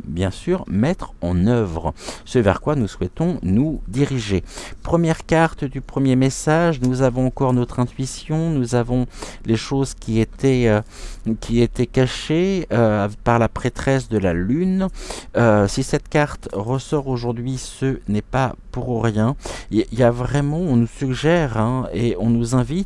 bien sûr mettre en œuvre, ce vers quoi nous souhaitons nous diriger. Première carte du premier message, nous avons encore notre intuition, nous avons les choses qui étaient cachées par la prêtresse de la lune. Si cette carte ressort aujourd'hui, ce n'est pas pour rien. Il y a vraiment, on nous suggère et on nous invite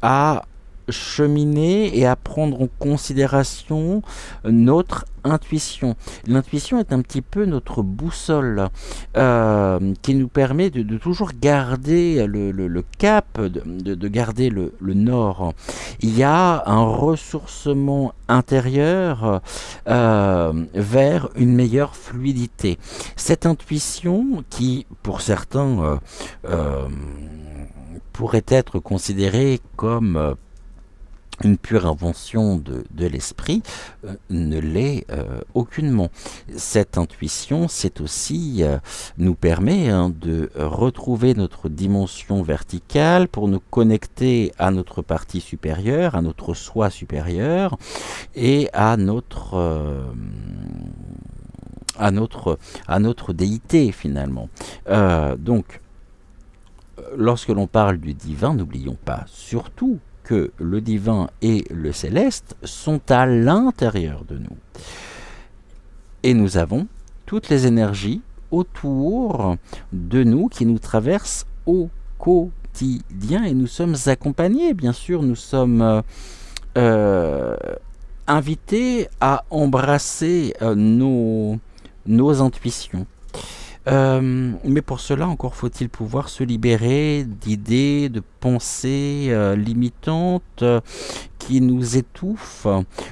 à cheminer et à prendre en considération notre intuition. L'intuition est un petit peu notre boussole qui nous permet de toujours garder le cap, de garder le nord. Il y a un ressourcement intérieur vers une meilleure fluidité. Cette intuition qui, pour certains, pourrait être considérée comme une pure invention de l'esprit, ne l'est aucunement. Cette intuition, c'est aussi nous permet de retrouver notre dimension verticale pour nous connecter à notre partie supérieure, à notre soi supérieur et à notre déité finalement. Donc, lorsque l'on parle du divin, n'oublions pas surtout que le divin et le céleste sont à l'intérieur de nous. Et nous avons toutes les énergies autour de nous qui nous traversent au quotidien, et nous sommes accompagnés, bien sûr, nous sommes invités à embrasser nos intuitions. Mais pour cela, encore faut-il pouvoir se libérer d'idées, de pensées limitantes qui nous étouffent,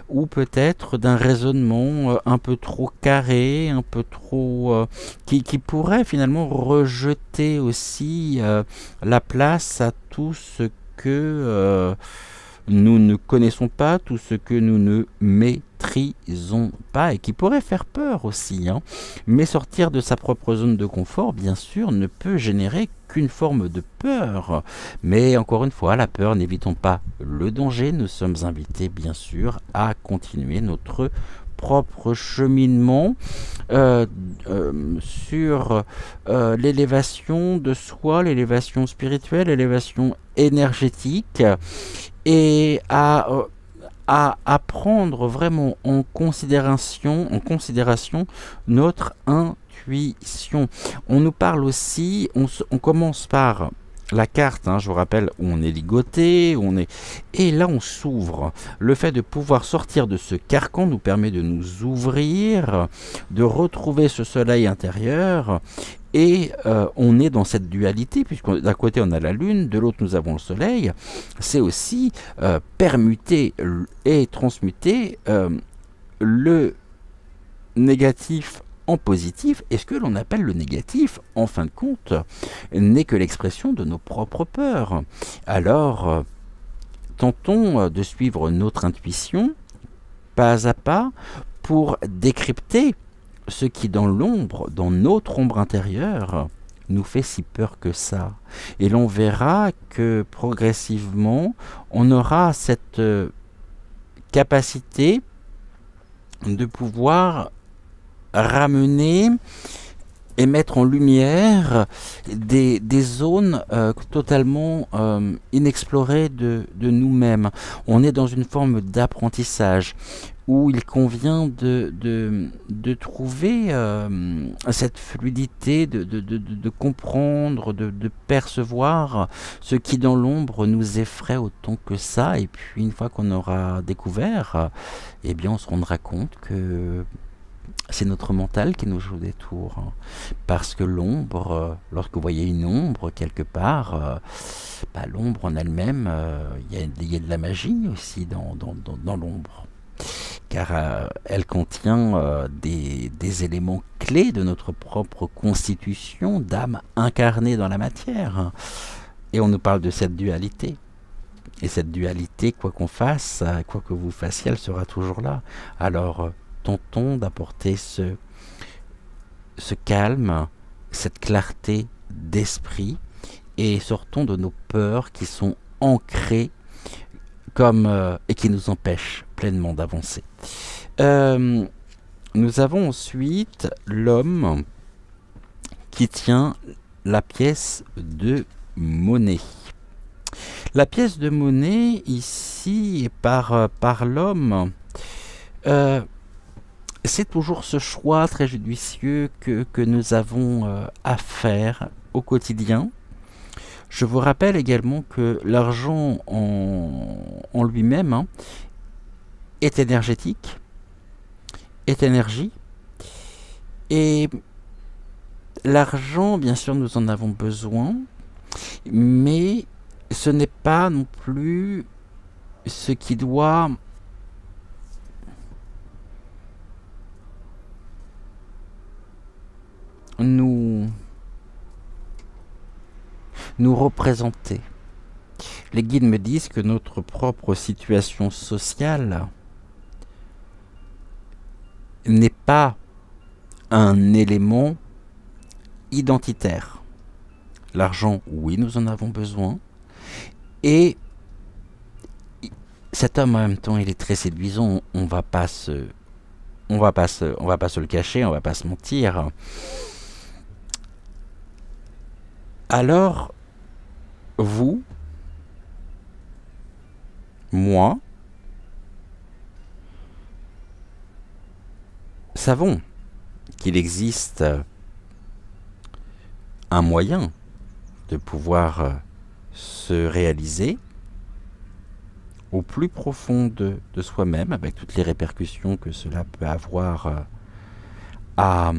ou peut-être d'un raisonnement un peu trop carré, un peu trop... qui pourrait finalement rejeter aussi la place à tout ce que nous ne connaissons pas, tout ce que nous ne maîtrisons pas et qui pourrait faire peur aussi, hein. Mais sortir de sa propre zone de confort, bien sûr, ne peut générer qu'une forme de peur. Mais encore une fois, la peur, n'évitons pas le danger. Nous sommes invités, bien sûr, à continuer notre propre cheminement euh, sur l'élévation de soi, l'élévation spirituelle, l'élévation énergétique, et à prendre vraiment en considération notre intuition. On nous parle aussi, on commence par la carte, hein, je vous rappelle, où on est ligoté, et là on s'ouvre. Le fait de pouvoir sortir de ce carcan nous permet de nous ouvrir, de retrouver ce soleil intérieur, et on est dans cette dualité, puisque d'un côté on a la lune, de l'autre nous avons le soleil. C'est aussi permuter et transmuter le négatif en positif, et ce que l'on appelle le négatif, en fin de compte, n'est que l'expression de nos propres peurs. Alors, tentons de suivre notre intuition, pas à pas, pour décrypter ce qui dans l'ombre, dans notre ombre intérieure, nous fait si peur que ça. Et l'on verra que progressivement, on aura cette capacité de pouvoir ramener et mettre en lumière des zones totalement inexplorées de nous-mêmes. On est dans une forme d'apprentissage où il convient de trouver cette fluidité, de comprendre, de percevoir ce qui dans l'ombre nous effraie autant que ça. Et puis une fois qu'on aura découvert, eh bien on se rendra compte que c'est notre mental qui nous joue des tours, hein. Parce que l'ombre, lorsque vous voyez une ombre quelque part, l'ombre en elle-même, il y a de la magie aussi dans l'ombre. Car elle contient des éléments clés de notre propre constitution d'âme incarnée dans la matière. Et on nous parle de cette dualité. Et cette dualité, quoi qu'on fasse, quoi que vous fassiez, elle sera toujours là. Alors, tentons d'apporter ce calme, cette clarté d'esprit, et sortons de nos peurs qui sont ancrées et qui nous empêchent pleinement d'avancer. Nous avons ensuite l'homme qui tient la pièce de monnaie. La pièce de monnaie ici par l'homme, c'est toujours ce choix très judicieux que nous avons à faire au quotidien. Je vous rappelle également que l'argent en lui-même, hein, est énergétique, est énergie. Et l'argent, bien sûr, nous en avons besoin, mais ce n'est pas non plus ce qui doit nous représenter. Les guides me disent que notre propre situation sociale n'est pas un élément identitaire. L'argent, oui, nous en avons besoin. Et cet homme, en même temps, il est très séduisant. On va pas se le cacher, on va pas se mentir. Alors, vous, moi, savons qu'il existe un moyen de pouvoir se réaliser au plus profond de soi-même, avec toutes les répercussions que cela peut avoir à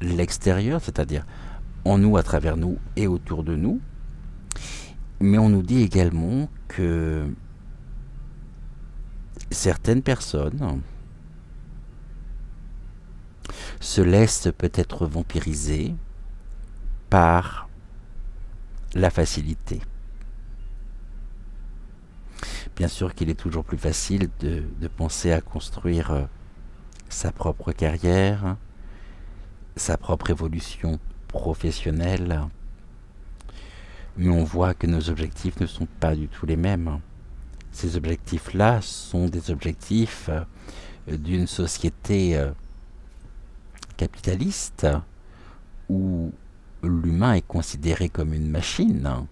l'extérieur, c'est-à-dire en nous, à travers nous et autour de nous, mais on nous dit également que certaines personnes se laissent peut-être vampiriser par la facilité. Bien sûr qu'il est toujours plus facile de penser à construire sa propre carrière, sa propre évolution professionnelle, mais on voit que nos objectifs ne sont pas du tout les mêmes. Ces objectifs-là sont des objectifs d'une société capitaliste où l'humain est considéré comme une machine.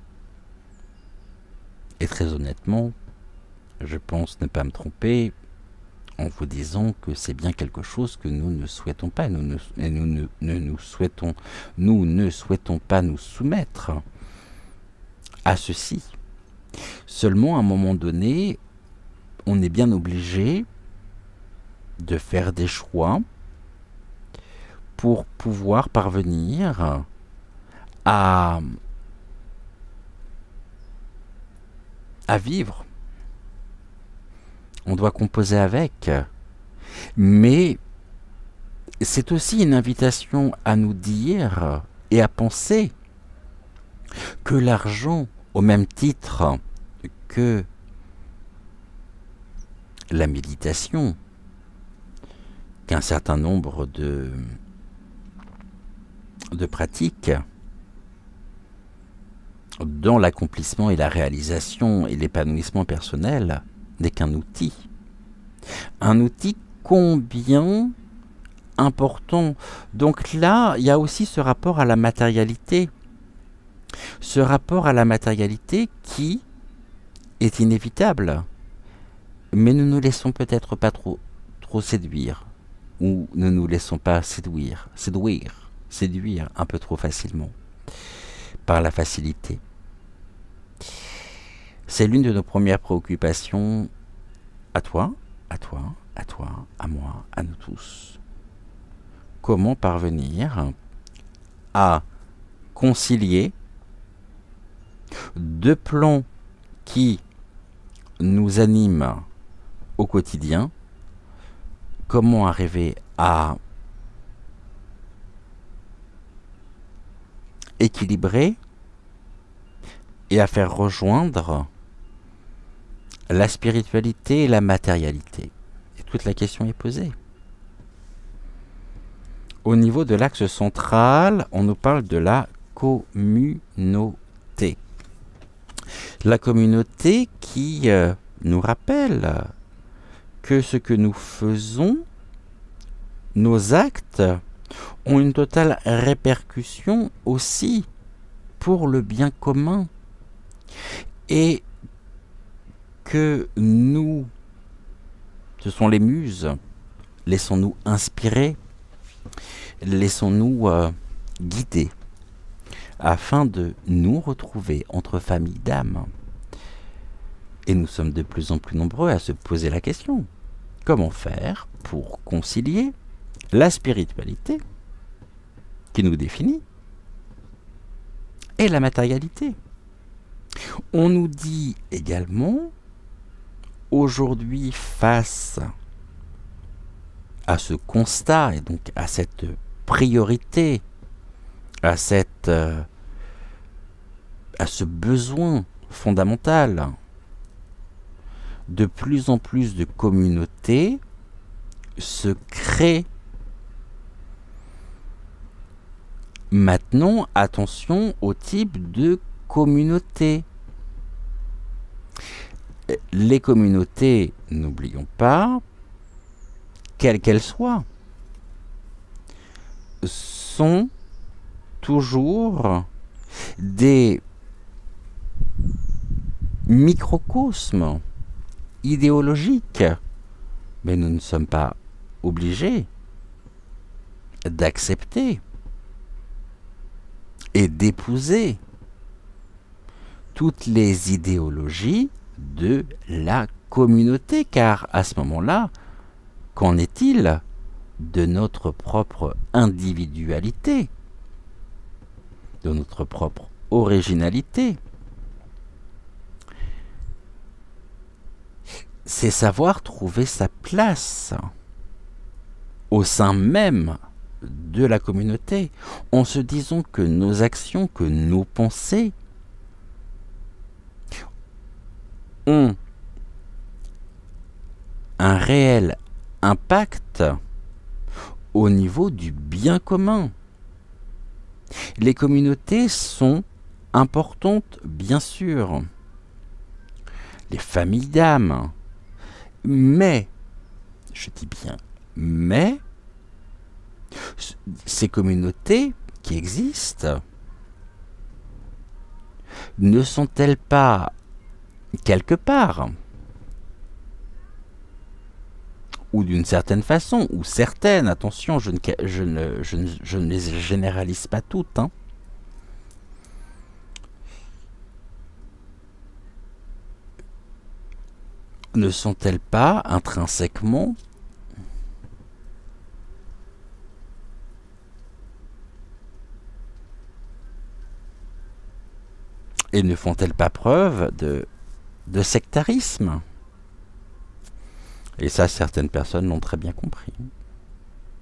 Et très honnêtement, je pense ne pas me tromper en vous disant que c'est bien quelque chose que nous ne souhaitons pas. Nous ne souhaitons pas nous soumettre à ceci. Seulement, à un moment donné, on est bien obligé de faire des choix pour pouvoir parvenir à vivre. On doit composer avec. Mais c'est aussi une invitation à nous dire et à penser que l'argent, au même titre que la méditation, qu'un certain nombre de pratiques dans l'accomplissement et la réalisation et l'épanouissement personnel, n'est qu'un outil. Un outil combien important. Donc là, il y a aussi ce rapport à la matérialité. Ce rapport à la matérialité qui est inévitable. Mais nous ne nous laissons peut-être pas trop séduire. Ou ne nous laissons pas séduire un peu trop facilement par la facilité. C'est l'une de nos premières préoccupations à toi, à moi, à nous tous. Comment parvenir à concilier deux plans qui nous animent au quotidien? Comment arriver à équilibrer et à faire rejoindre la spiritualité et la matérialité? Et toute la question est posée. Au niveau de l'axe central, on nous parle de la communauté. La communauté qui nous rappelle que ce que nous faisons, nos actes, ont une totale répercussion aussi pour le bien commun. Et que nous, ce sont les muses, laissons-nous inspirer, laissons-nous guider, afin de nous retrouver entre familles d'âmes. Et nous sommes de plus en plus nombreux à se poser la question, comment faire pour concilier la spiritualité qui nous définit et la matérialité? On nous dit également, aujourd'hui, face à ce constat et donc à cette priorité, à ce besoin fondamental, de plus en plus de communautés se créent. Maintenant, attention au type de communauté. Les communautés, n'oublions pas, quelles qu'elles soient, sont toujours des microcosmes idéologiques. Mais nous ne sommes pas obligés d'accepter et d'épouser toutes les idéologies de la communauté, car à ce moment-là, qu'en est-il de notre propre individualité, de notre propre originalité. C'est savoir trouver sa place au sein même de la communauté, en se disant que nos actions, que nos pensées ont un réel impact au niveau du bien commun. Les communautés sont importantes, bien sûr, les familles d'âme, mais, je dis bien, mais, ces communautés qui existent ne sont-elles pas quelque part, ou d'une certaine façon, ou certaines, attention, je ne les généralise pas toutes, hein, ne sont-elles pas intrinsèquement et ne font-elles pas preuve de sectarisme? Et ça, certaines personnes l'ont très bien compris.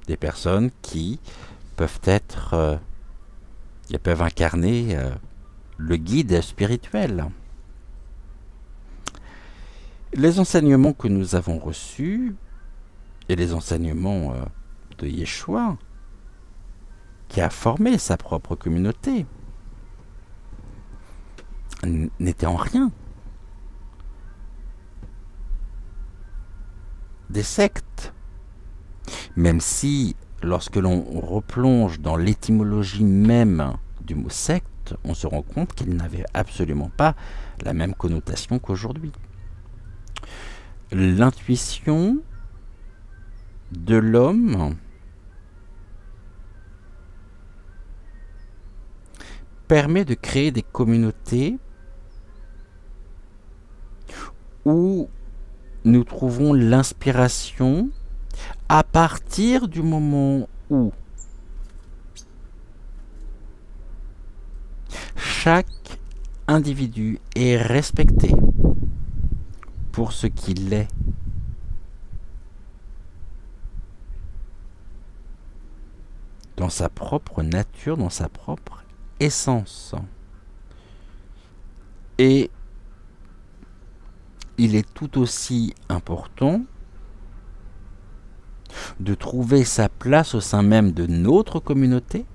Des personnes qui peuvent être, qui peuvent incarner le guide spirituel. Les enseignements que nous avons reçus, et les enseignements de Yeshua, qui a formé sa propre communauté, n'étaient en rien des sectes. Même si, lorsque l'on replonge dans l'étymologie même du mot secte, on se rend compte qu'il n'avait absolument pas la même connotation qu'aujourd'hui. L'intuition de l'homme permet de créer des communautés où nous trouvons l'inspiration à partir du moment où chaque individu est respecté pour ce qu'il est. Dans sa propre nature, dans sa propre essence. Et il est tout aussi important de trouver sa place au sein même de notre communauté,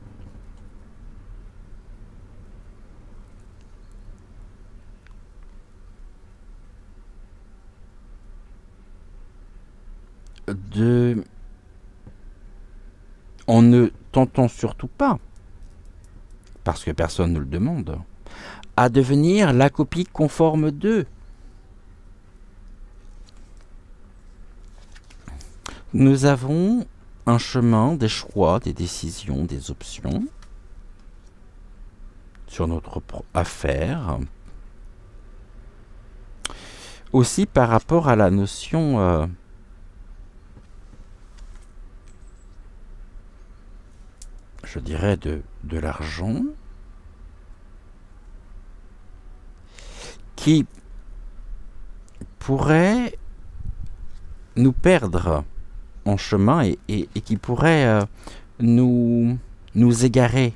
en ne tentant surtout pas, parce que personne ne le demande, à devenir la copie conforme d'eux. Nous avons un chemin, des choix, des décisions, des options sur notre affaire. Aussi par rapport à la notion je dirais de l'argent, qui pourrait nous perdre en chemin et qui pourrait nous égarer.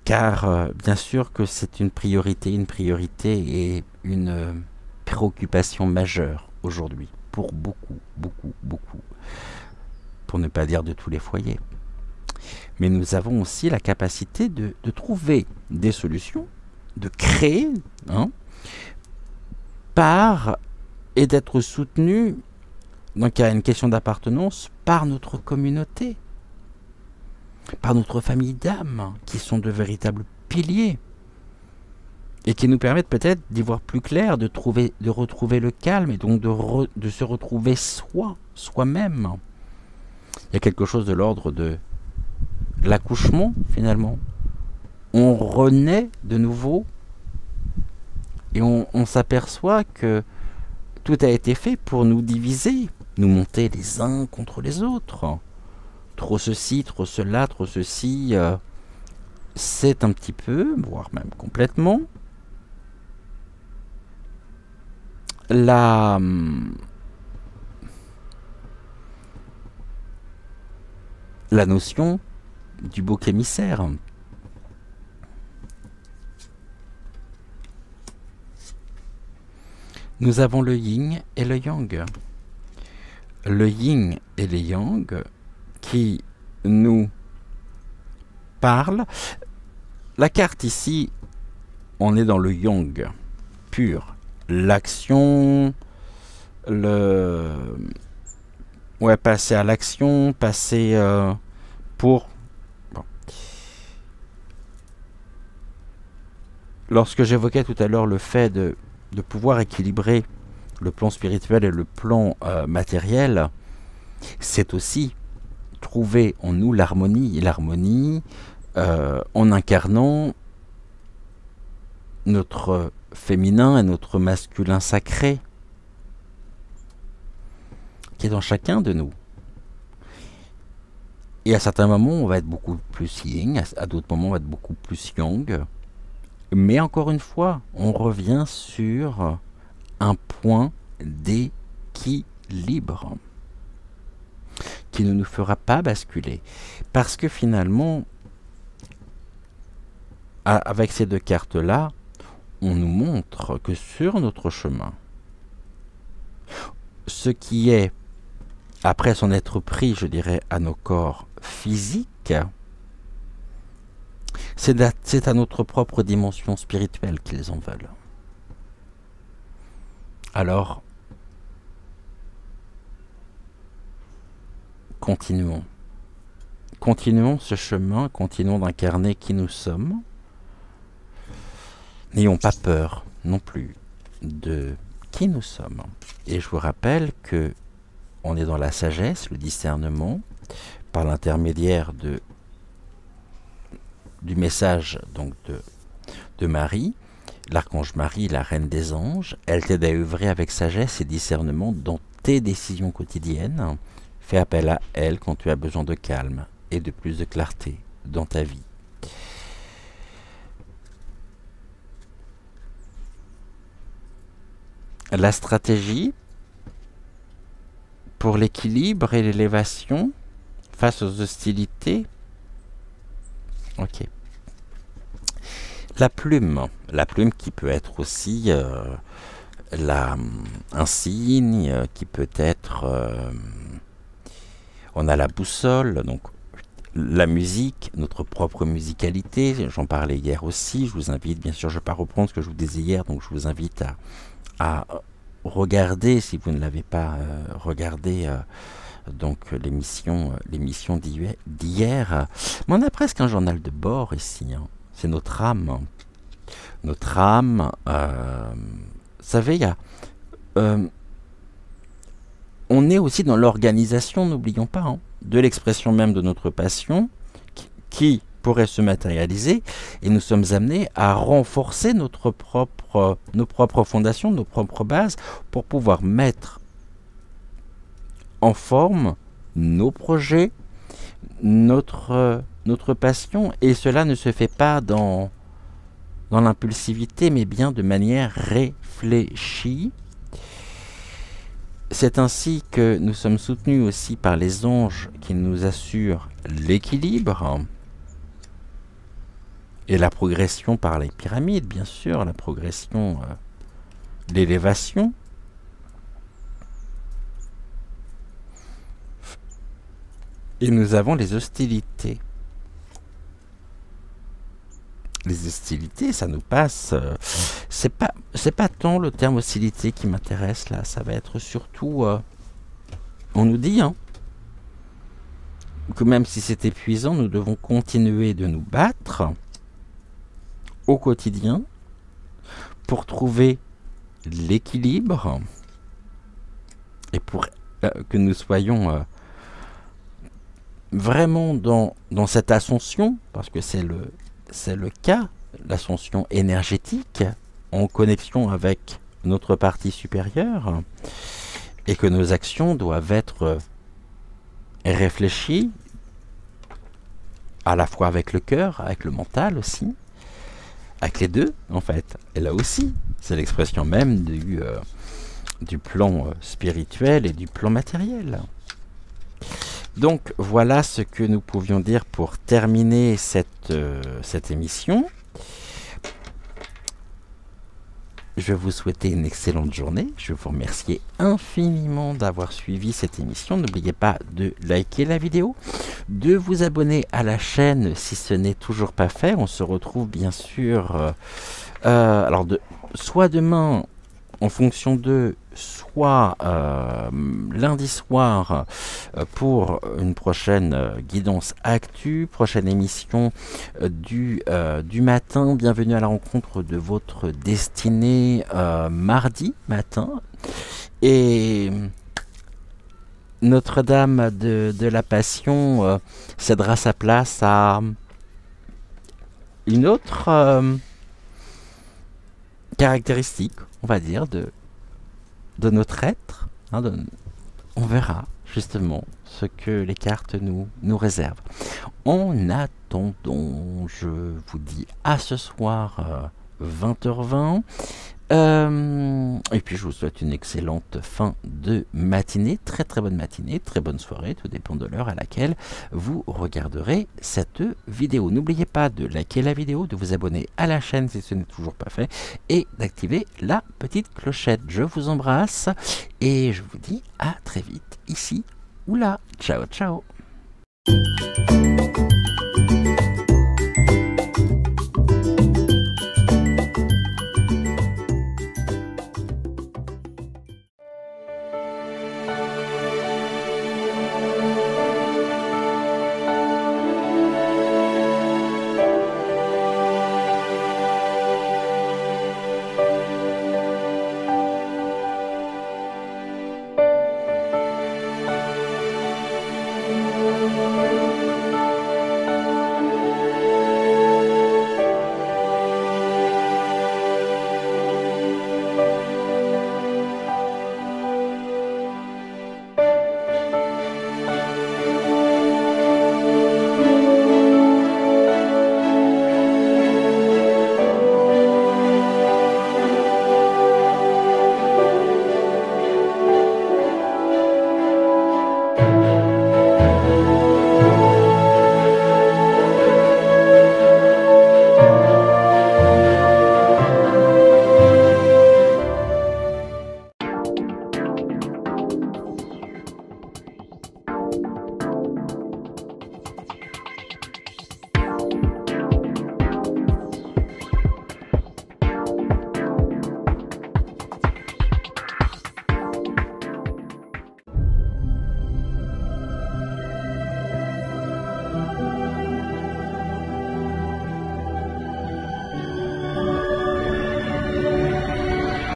Car bien sûr que c'est une priorité et une préoccupation majeure aujourd'hui pour beaucoup, pour ne pas dire de tous les foyers. Mais nous avons aussi la capacité de trouver des solutions, de créer, et d'être soutenus, donc il y a une question d'appartenance, par notre communauté, par notre famille d'âmes, qui sont de véritables piliers, et qui nous permettent peut-être d'y voir plus clair, de retrouver le calme, et donc de se retrouver soi-même. Il y a quelque chose de l'ordre de l'accouchement, finalement. On renaît de nouveau, et on s'aperçoit que tout a été fait pour nous diviser nous monter les uns contre les autres. Trop ceci, trop cela, trop ceci, c'est un petit peu, voire même complètement, la, la notion du bouc émissaire. Nous avons le yin et le yang. Le yin et le yang qui nous parlent. La carte ici, on est dans le yang pur. L'action, passer à l'action, passer pour... Bon. Lorsque j'évoquais tout à l'heure le fait de pouvoir équilibrer le plan spirituel et le plan matériel, c'est aussi trouver en nous l'harmonie. Et l'harmonie en incarnant notre féminin et notre masculin sacré qui est dans chacun de nous. Et à certains moments, on va être beaucoup plus yin, à d'autres moments, on va être beaucoup plus yang. Mais encore une fois, on revient sur un point d'équilibre qui ne nous fera pas basculer. Parce que finalement, avec ces deux cartes-là, on nous montre que sur notre chemin, ce qui est, après s'en être pris, je dirais, à nos corps physiques, c'est à notre propre dimension spirituelle qu'ils en veulent. Alors, continuons. Continuons ce chemin, continuons d'incarner qui nous sommes. N'ayons pas peur non plus de qui nous sommes. Et je vous rappelle que on est dans la sagesse, le discernement, par l'intermédiaire du message donc de Marie, l'archange Marie, la reine des anges. Elle t'aide à œuvrer avec sagesse et discernement dans tes décisions quotidiennes. Fais appel à elle quand tu as besoin de calme et de plus de clarté dans ta vie. La stratégie pour l'équilibre et l'élévation face aux hostilités. Ok. La plume qui peut être aussi un signe, qui peut être... on a la boussole, donc la musique, notre propre musicalité, j'en parlais hier aussi, je vous invite, bien sûr je ne vais pas reprendre ce que je vous disais hier, donc je vous invite à regarder, si vous ne l'avez pas regardé, donc l'émission d'hier. Mais on a presque un journal de bord ici, hein. C'est notre âme. Notre âme, vous savez, il y a... on est aussi dans l'organisation, n'oublions pas, hein, de l'expression même de notre passion, qui pourrait se matérialiser, et nous sommes amenés à renforcer nos propres fondations, nos propres bases, pour pouvoir mettre en forme nos projets, notre passion, et cela ne se fait pas dans l'impulsivité, mais bien de manière réfléchie. C'est ainsi que nous sommes soutenus aussi par les anges qui nous assurent l'équilibre et la progression par les pyramides, bien sûr, la progression, l'élévation. Et nous avons les hostilités. Les hostilités, ça nous passe... c'est pas tant le terme hostilité qui m'intéresse là, ça va être surtout... on nous dit hein, que même si c'est épuisant, nous devons continuer de nous battre au quotidien pour trouver l'équilibre et pour que nous soyons... vraiment dans cette ascension, parce que c'est le cas, l'ascension énergétique, en connexion avec notre partie supérieure, et que nos actions doivent être réfléchies à la fois avec le cœur, avec le mental aussi, avec les deux en fait. Et là aussi, c'est l'expression même du plan spirituel et du plan matériel. Donc voilà ce que nous pouvions dire pour terminer cette émission. Je vais vous souhaiter une excellente journée. Je vous remercie infiniment d'avoir suivi cette émission. N'oubliez pas de liker la vidéo, de vous abonner à la chaîne si ce n'est toujours pas fait. On se retrouve bien sûr soit demain en fonction de, soit lundi soir pour une prochaine guidance actu, prochaine émission du matin. Bienvenue à la rencontre de votre destinée mardi matin. Et Notre-Dame de la Passion cédera sa place à une autre caractéristique, on va dire, de notre être. On verra justement ce que les cartes nous réservent. En attendant, je vous dis à ce soir 20h20. Et puis je vous souhaite une excellente fin de matinée, très très bonne matinée, très bonne soirée, tout dépend de l'heure à laquelle vous regarderez cette vidéo. N'oubliez pas de liker la vidéo, de vous abonner à la chaîne si ce n'est toujours pas fait et d'activer la petite clochette. Je vous embrasse et je vous dis à très vite ici ou là. Ciao ciao.